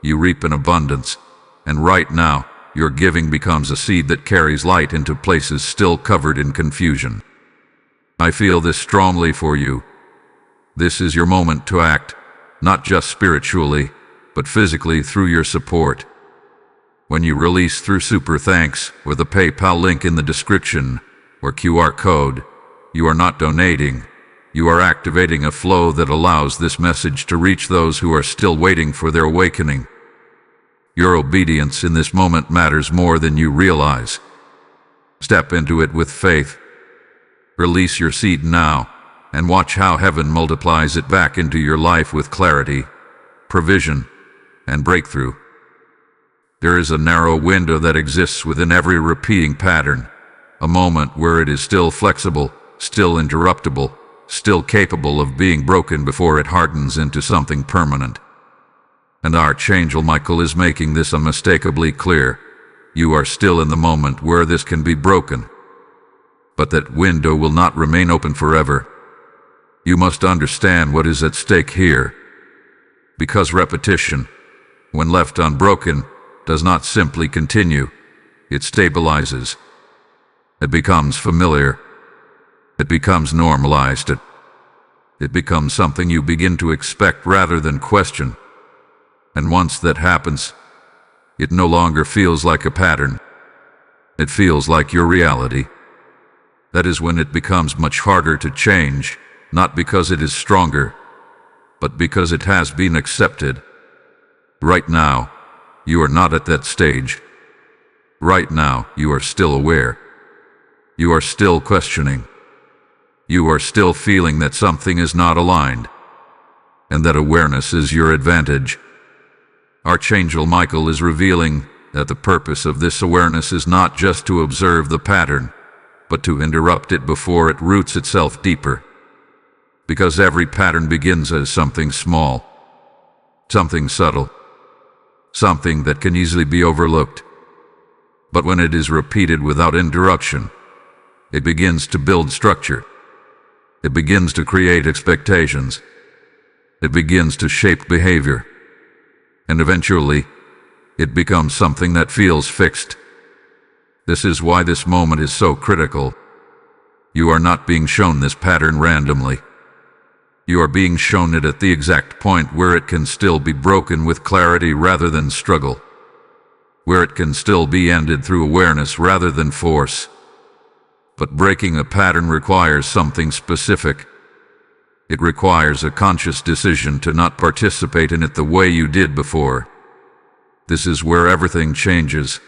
you reap in abundance, and right now, your giving becomes a seed that carries light into places still covered in confusion. I feel this strongly for you. This is your moment to act, not just spiritually, but physically through your support. When you release through Super Thanks or the PayPal link in the description or QR code, you are not donating. You are activating a flow that allows this message to reach those who are still waiting for their awakening. Your obedience in this moment matters more than you realize. Step into it with faith. Release your seed now, and watch how heaven multiplies it back into your life with clarity, provision, and breakthrough. There is a narrow window that exists within every repeating pattern, a moment where it is still flexible, still interruptible, still capable of being broken before it hardens into something permanent. And Archangel Michael is making this unmistakably clear. You are still in the moment where this can be broken. But that window will not remain open forever. You must understand what is at stake here. Because repetition, when left unbroken, does not simply continue. It stabilizes. It becomes familiar. It becomes normalized. It becomes something you begin to expect rather than question. And once that happens, it no longer feels like a pattern. It feels like your reality. That is when it becomes much harder to change, not because it is stronger, but because it has been accepted. Right now, you are not at that stage. Right now, you are still aware. You are still questioning. You are still feeling that something is not aligned, and that awareness is your advantage. Archangel Michael is revealing that the purpose of this awareness is not just to observe the pattern, but to interrupt it before it roots itself deeper. Because every pattern begins as something small, something subtle, something that can easily be overlooked. But when it is repeated without interruption, it begins to build structure. It begins to create expectations. It begins to shape behavior. And eventually, it becomes something that feels fixed. This is why this moment is so critical. You are not being shown this pattern randomly. You are being shown it at the exact point where it can still be broken with clarity rather than struggle. Where it can still be ended through awareness rather than force. But breaking a pattern requires something specific. It requires a conscious decision to not participate in it the way you did before. This is where everything changes.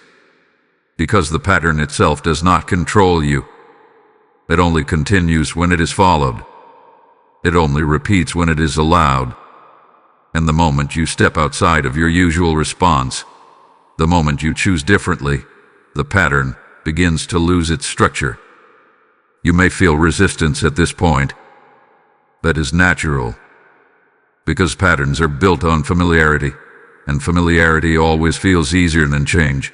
Because the pattern itself does not control you. It only continues when it is followed. It only repeats when it is allowed. And the moment you step outside of your usual response, the moment you choose differently, the pattern begins to lose its structure. You may feel resistance at this point. That is natural. Because patterns are built on familiarity, and familiarity always feels easier than change.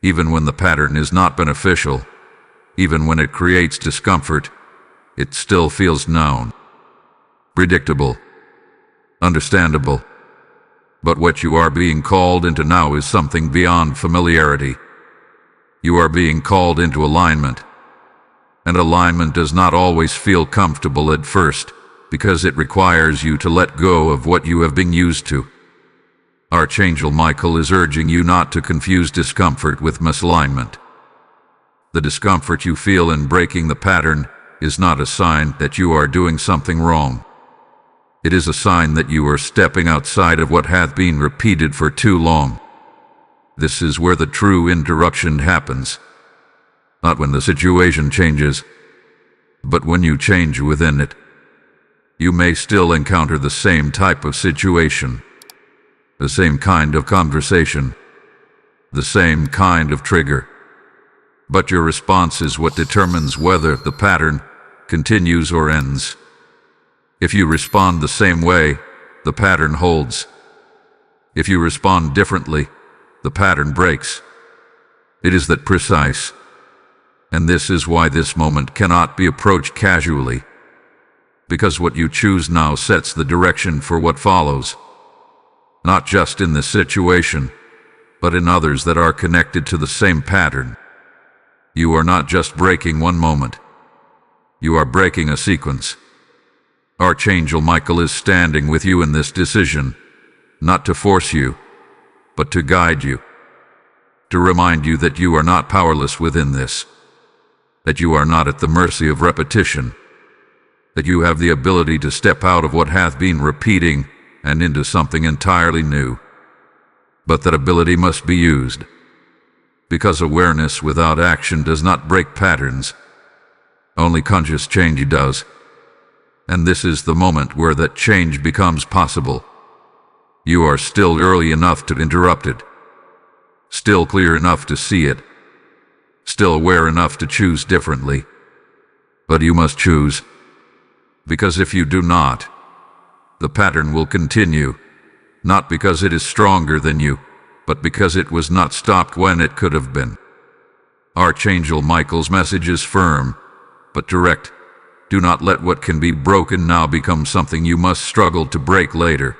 Even when the pattern is not beneficial, even when it creates discomfort, it still feels known, predictable, understandable. But what you are being called into now is something beyond familiarity. You are being called into alignment. And alignment does not always feel comfortable at first, because it requires you to let go of what you have been used to. Archangel Michael is urging you not to confuse discomfort with misalignment. The discomfort you feel in breaking the pattern is not a sign that you are doing something wrong. It is a sign that you are stepping outside of what hath been repeated for too long. This is where the true interruption happens. Not when the situation changes, but when you change within it. You may still encounter the same type of situation, the same kind of conversation, the same kind of trigger. But your response is what determines whether the pattern continues or ends. If you respond the same way, the pattern holds. If you respond differently, the pattern breaks. It is that precise. And this is why this moment cannot be approached casually. Because what you choose now sets the direction for what follows. Not just in this situation, but in others that are connected to the same pattern. You are not just breaking one moment. You are breaking a sequence. Archangel Michael is standing with you in this decision, not to force you, but to guide you. To remind you that you are not powerless within this. That you are not at the mercy of repetition. That you have the ability to step out of what hath been repeating and into something entirely new. But that ability must be used. Because awareness without action does not break patterns. Only conscious change does. And this is the moment where that change becomes possible. You are still early enough to interrupt it. Still clear enough to see it. Still aware enough to choose differently. But you must choose. Because if you do not, the pattern will continue. Not because it is stronger than you, but because it was not stopped when it could have been. Archangel Michael's message is firm, but direct. Do not let what can be broken now become something you must struggle to break later.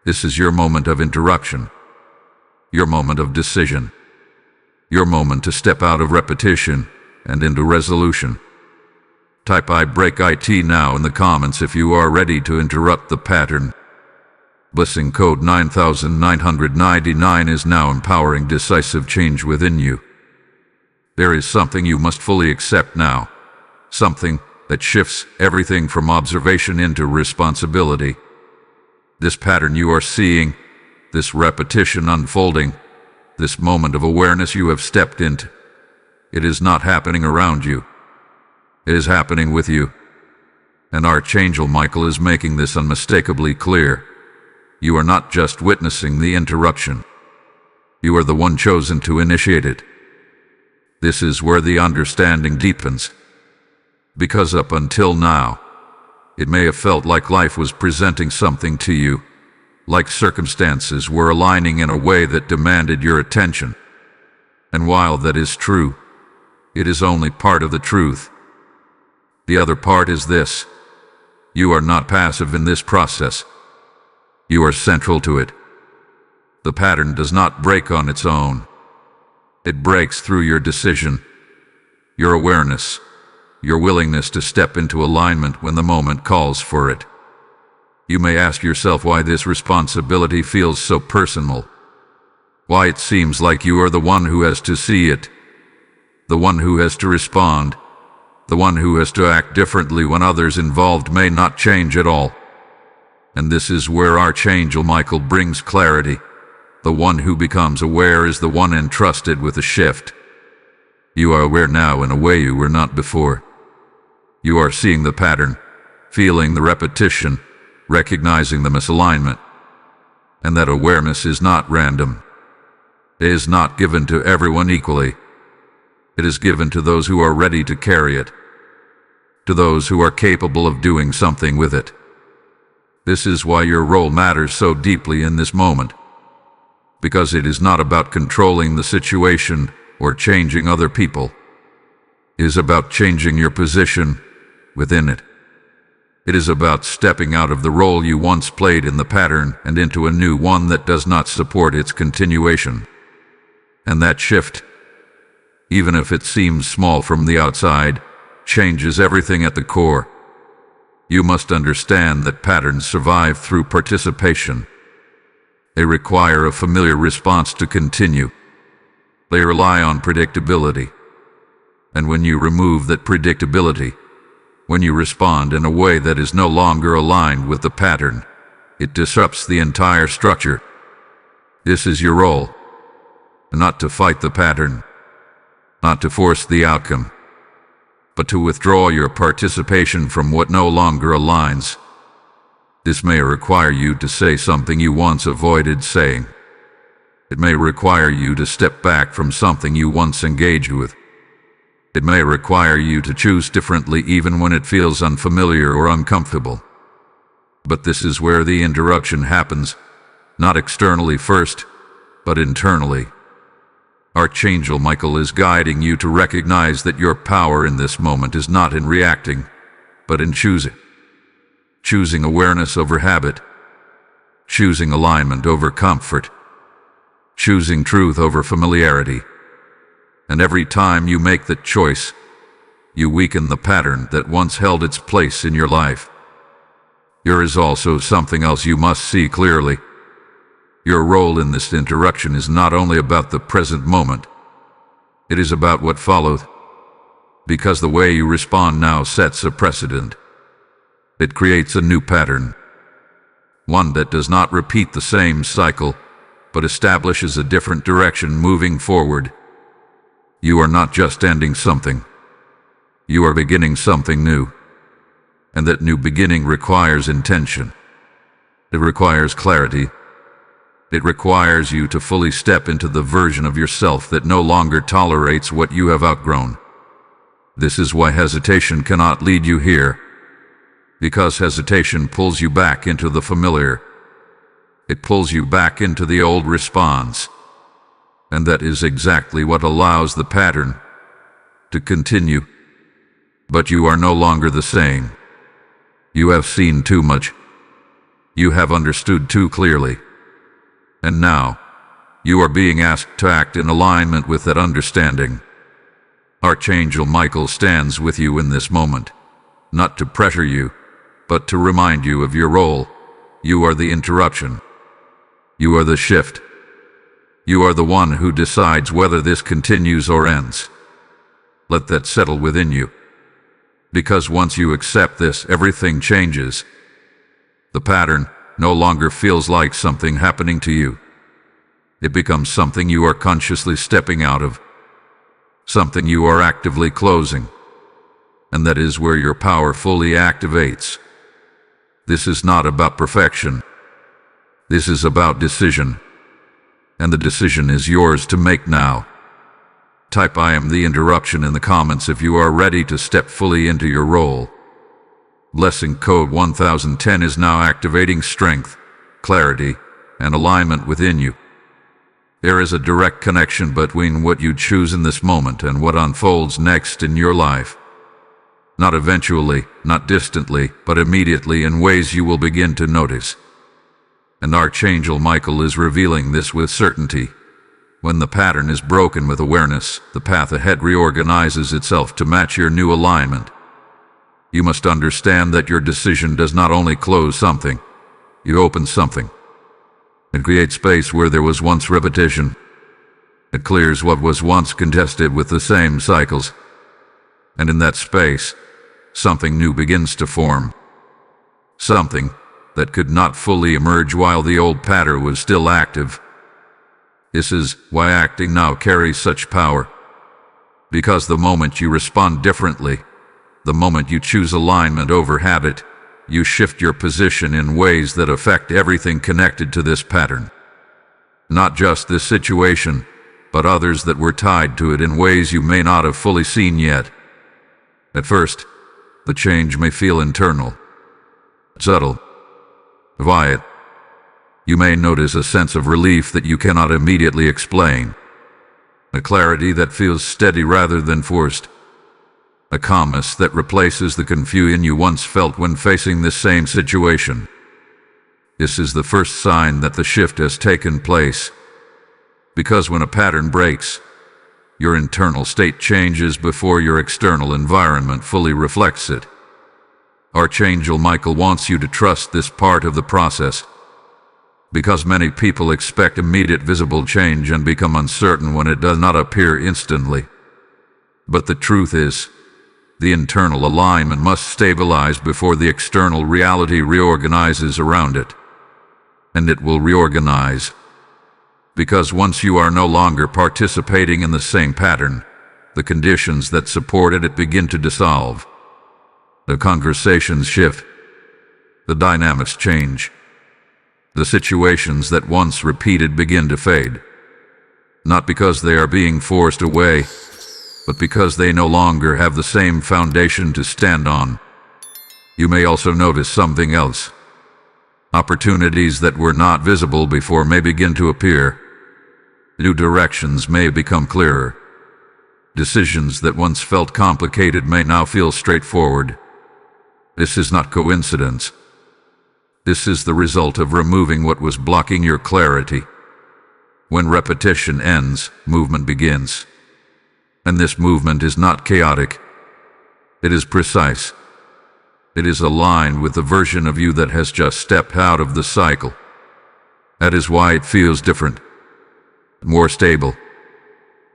This is your moment of interruption. Your moment of decision. Your moment to step out of repetition and into resolution. Type "I break IT" now in the comments if you are ready to interrupt the pattern. Blessing code 9999 is now empowering decisive change within you. There is something you must fully accept now. Something that shifts everything from observation into responsibility. This pattern you are seeing, this repetition unfolding, this moment of awareness you have stepped into, it is not happening around you. It is happening with you. And Archangel Michael is making this unmistakably clear. You are not just witnessing the interruption. You are the one chosen to initiate it. This is where the understanding deepens. Because up until now, it may have felt like life was presenting something to you, like circumstances were aligning in a way that demanded your attention. And while that is true, it is only part of the truth. The other part is this: you are not passive in this process. You are central to it. The pattern does not break on its own. It breaks through your decision, your awareness, your willingness to step into alignment when the moment calls for it. You may ask yourself why this responsibility feels so personal. Why it seems like you are the one who has to see it, the one who has to respond, the one who has to act differently when others involved may not change at all. And this is where Archangel Michael brings clarity. The one who becomes aware is the one entrusted with a shift. You are aware now in a way you were not before. You are seeing the pattern, feeling the repetition, recognizing the misalignment. And that awareness is not random. It is not given to everyone equally. It is given to those who are ready to carry it, to those who are capable of doing something with it. This is why your role matters so deeply in this moment. Because it is not about controlling the situation or changing other people. It is about changing your position within it. It is about stepping out of the role you once played in the pattern and into a new one that does not support its continuation. And that shift, even if it seems small from the outside, changes everything at the core. You must understand that patterns survive through participation. They require a familiar response to continue. They rely on predictability. And when you remove that predictability, When you respond in a way that is no longer aligned with the pattern, it disrupts the entire structure. This is your role. Not to fight the pattern, not to force the outcome, but to withdraw your participation from what no longer aligns. This may require you to say something you once avoided saying. It may require you to step back from something you once engaged with. It may require you to choose differently even when it feels unfamiliar or uncomfortable. But this is where the interruption happens, not externally first, but internally. Archangel Michael is guiding you to recognize that your power in this moment is not in reacting, but in choosing. Choosing awareness over habit. Choosing alignment over comfort. Choosing truth over familiarity. And every time you make that choice, you weaken the pattern that once held its place in your life. There is also something else you must see clearly. Your role in this interruption is not only about the present moment, it is about what followed. Because the way you respond now sets a precedent. It creates a new pattern. One that does not repeat the same cycle, but establishes a different direction moving forward. You are not just ending something. You are beginning something new. And that new beginning requires intention. It requires clarity. It requires you to fully step into the version of yourself that no longer tolerates what you have outgrown. This is why hesitation cannot lead you here. Because hesitation pulls you back into the familiar. It pulls you back into the old response. And that is exactly what allows the pattern to continue. But you are no longer the same. You have seen too much. You have understood too clearly. And now, you are being asked to act in alignment with that understanding. Archangel Michael stands with you in this moment, not to pressure you, but to remind you of your role. You are the interruption. You are the shift. You are the one who decides whether this continues or ends. Let that settle within you. Because once you accept this, everything changes. The pattern no longer feels like something happening to you. It becomes something you are consciously stepping out of. Something you are actively closing. And that is where your power fully activates. This is not about perfection. This is about decision. And the decision is yours to make now. Type "I am the interruption" in the comments if you are ready to step fully into your role. Blessing code 1010 is now activating strength, clarity, and alignment within you. There is a direct connection between what you choose in this moment and what unfolds next in your life. Not eventually, not distantly, but immediately in ways you will begin to notice. And Archangel Michael is revealing this with certainty. When the pattern is broken with awareness, the path ahead reorganizes itself to match your new alignment. You must understand that your decision does not only close something, it opens something. It creates space where there was once repetition. It clears what was once contested with the same cycles. And in that space, something new begins to form. Something that could not fully emerge while the old pattern was still active. This is why acting now carries such power. Because the moment you respond differently, the moment you choose alignment over habit, you shift your position in ways that affect everything connected to this pattern. Not just this situation, but others that were tied to it in ways you may not have fully seen yet. At first, the change may feel internal, subtle, quiet. You may notice a sense of relief that you cannot immediately explain, a clarity that feels steady rather than forced, a calmness that replaces the confusion you once felt when facing this same situation. This is the first sign that the shift has taken place, because when a pattern breaks, your internal state changes before your external environment fully reflects it. Archangel Michael wants you to trust this part of the process, because many people expect immediate visible change and become uncertain when it does not appear instantly. But the truth is, The internal alignment must stabilize before the external reality reorganizes around it. And it will reorganize. Because once you are no longer participating in the same pattern, the conditions that supported it begin to dissolve. The conversations shift. The dynamics change. The situations that once repeated begin to fade. Not because they are being forced away, but because they no longer have the same foundation to stand on. You may also notice something else. Opportunities that were not visible before may begin to appear. New directions may become clearer. Decisions that once felt complicated may now feel straightforward. This is not coincidence. This is the result of removing what was blocking your clarity. When repetition ends, movement begins. And this movement is not chaotic. It is precise. It is aligned with the version of you that has just stepped out of the cycle. That is why it feels different. More stable.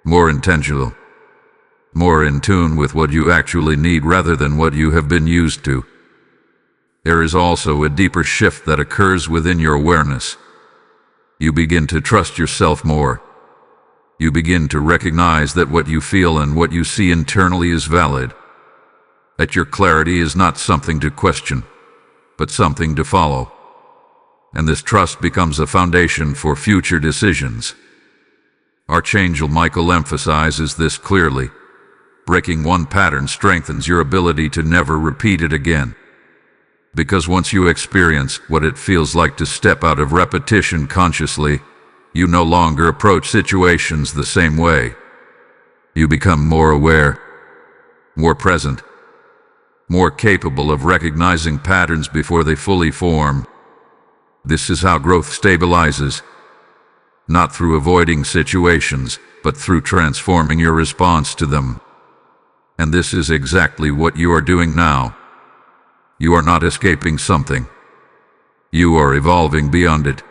More intentional. More in tune with what you actually need rather than what you have been used to. There is also a deeper shift that occurs within your awareness. You begin to trust yourself more. You begin to recognize that what you feel and what you see internally is valid. That your clarity is not something to question, but something to follow. And this trust becomes a foundation for future decisions. Archangel Michael emphasizes this clearly. Breaking one pattern strengthens your ability to never repeat it again. Because once you experience what it feels like to step out of repetition consciously, you no longer approach situations the same way. You become more aware, more present, more capable of recognizing patterns before they fully form. This is how growth stabilizes, not through avoiding situations, but through transforming your response to them. And this is exactly what you are doing now. You are not escaping something. You are evolving beyond it.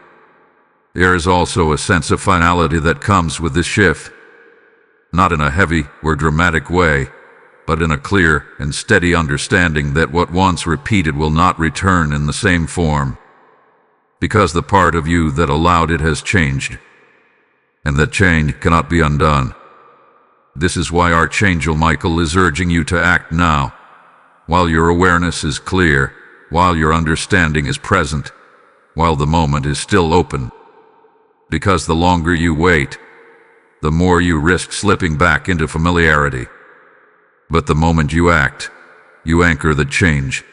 There is also a sense of finality that comes with this shift. Not in a heavy or dramatic way, but in a clear and steady understanding that what once repeated will not return in the same form. Because the part of you that allowed it has changed. And that change cannot be undone. This is why Archangel Michael is urging you to act now. While your awareness is clear, while your understanding is present, while the moment is still open. Because the longer you wait, the more you risk slipping back into familiarity. But the moment you act, you anchor the change.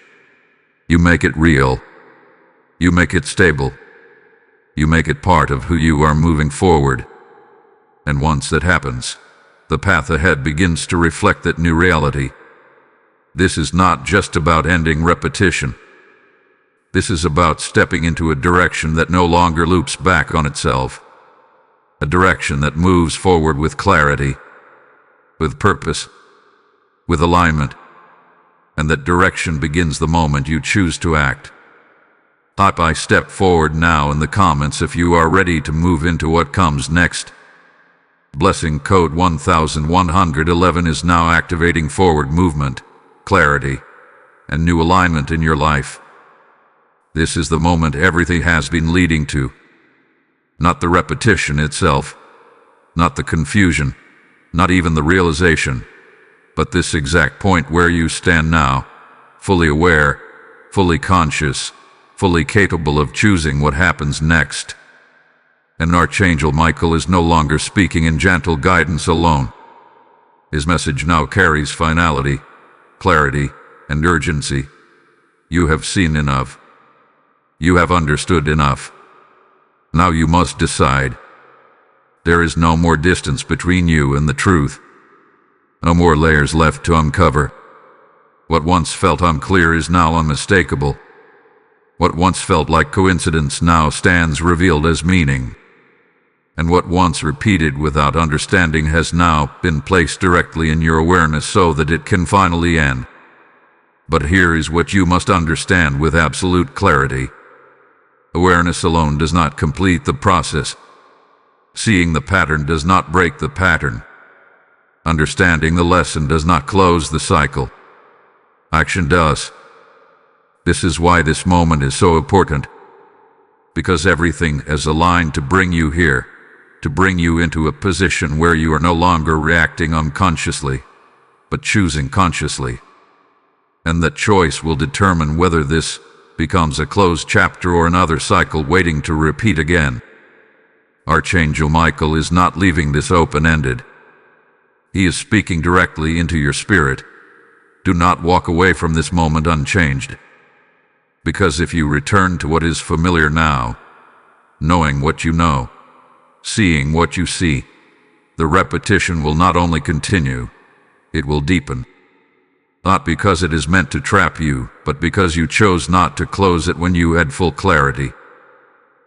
You make it real. You make it stable. You make it part of who you are moving forward. And once that happens, the path ahead begins to reflect that new reality. This is not just about ending repetition. This is about stepping into a direction that no longer loops back on itself. A direction that moves forward with clarity, with purpose, with alignment. And that direction begins the moment you choose to act. Type "I step forward now" in the comments if you are ready to move into what comes next. Blessing code 1111 is now activating forward movement, clarity, and new alignment in your life. This is the moment everything has been leading to. Not the repetition itself, not the confusion, not even the realization, but this exact point where you stand now, fully aware, fully conscious, fully capable of choosing what happens next. And Archangel Michael is no longer speaking in gentle guidance alone. His message now carries finality, clarity, and urgency. You have seen enough. You have understood enough. Now you must decide. There is no more distance between you and the truth. No more layers left to uncover. What once felt unclear is now unmistakable. What once felt like coincidence now stands revealed as meaning. And what once repeated without understanding has now been placed directly in your awareness so that it can finally end. But here is what you must understand with absolute clarity. Awareness alone does not complete the process. Seeing the pattern does not break the pattern. Understanding the lesson does not close the cycle. Action does. This is why this moment is so important. Because everything is aligned to bring you here, to bring you into a position where you are no longer reacting unconsciously, but choosing consciously. And that choice will determine whether this becomes a closed chapter or another cycle waiting to repeat again. Archangel Michael is not leaving this open-ended. He is speaking directly into your spirit. Do not walk away from this moment unchanged. Because if you return to what is familiar now, knowing what you know, seeing what you see, the repetition will not only continue, it will deepen. Not because it is meant to trap you, but because you chose not to close it when you had full clarity.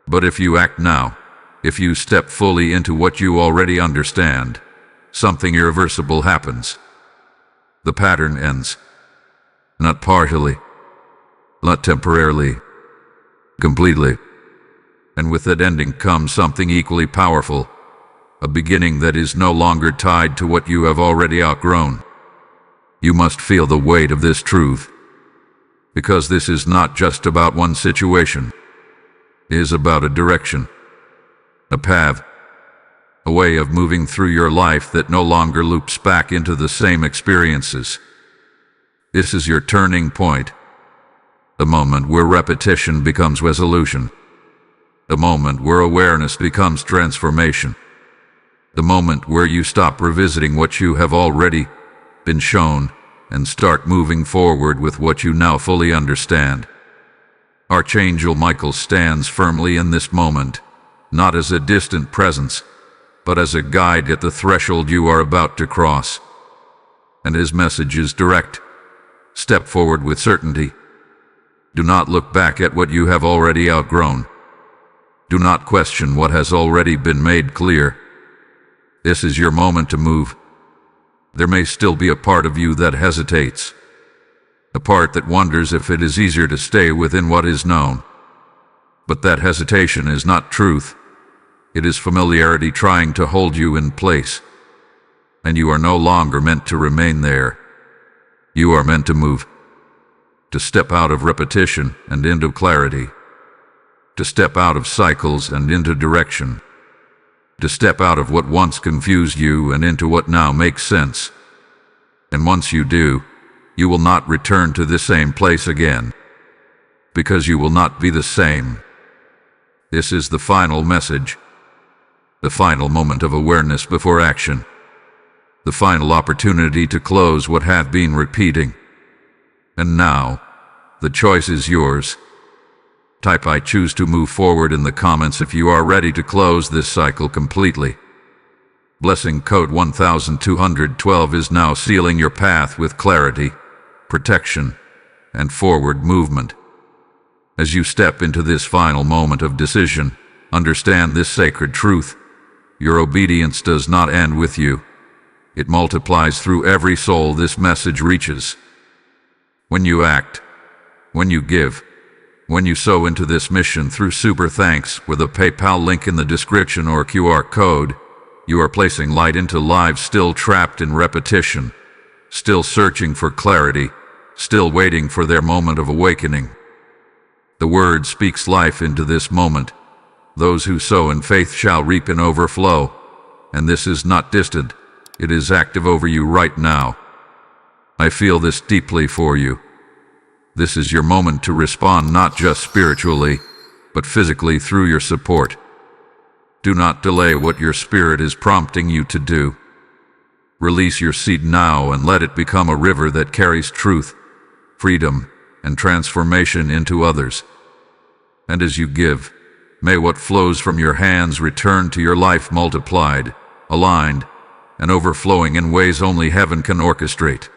But if you act now, if you step fully into what you already understand, something irreversible happens. The pattern ends. Not partially, not temporarily, completely. And with that ending comes something equally powerful, a beginning that is no longer tied to what you have already outgrown. You must feel the weight of this truth, because this is not just about one situation. It is about a direction, a path, a way of moving through your life that no longer loops back into the same experiences. This is your turning point, the moment where repetition becomes resolution, the moment where awareness becomes transformation, the moment where you stop revisiting what you have already been shown and start moving forward with what you now fully understand. Archangel Michael stands firmly in this moment, not as a distant presence, but as a guide at the threshold you are about to cross. And his message is direct. Step forward with certainty. Do not look back at what you have already outgrown. Do not question what has already been made clear. This is your moment to move. There may still be a part of you that hesitates, a part that wonders if it is easier to stay within what is known. But that hesitation is not truth. It is familiarity trying to hold you in place. And you are no longer meant to remain there. You are meant to move, to step out of repetition and into clarity, to step out of cycles and into direction, to step out of what once confused you and into what now makes sense. And once you do, you will not return to the same place again, because you will not be the same. This is the final message, the final moment of awareness before action, the final opportunity to close what had been repeating. And now, the choice is yours. Type "I choose to move forward" in the comments if you are ready to close this cycle completely. Blessing code 1212 is now sealing your path with clarity, protection, and forward movement. As you step into this final moment of decision, understand this sacred truth. Your obedience does not end with you. It multiplies through every soul this message reaches. When you act, when you give, when you sow into this mission through super thanks with a PayPal link in the description or QR code, you are placing light into lives still trapped in repetition, still searching for clarity, still waiting for their moment of awakening. The word speaks life into this moment. Those who sow in faith shall reap in overflow. And this is not distant. It is active over you right now. I feel this deeply for you. This is your moment to respond not just spiritually, but physically through your support. Do not delay what your spirit is prompting you to do. Release your seed now and let it become a river that carries truth, freedom, and transformation into others. And as you give, may what flows from your hands return to your life multiplied, aligned, and overflowing in ways only heaven can orchestrate.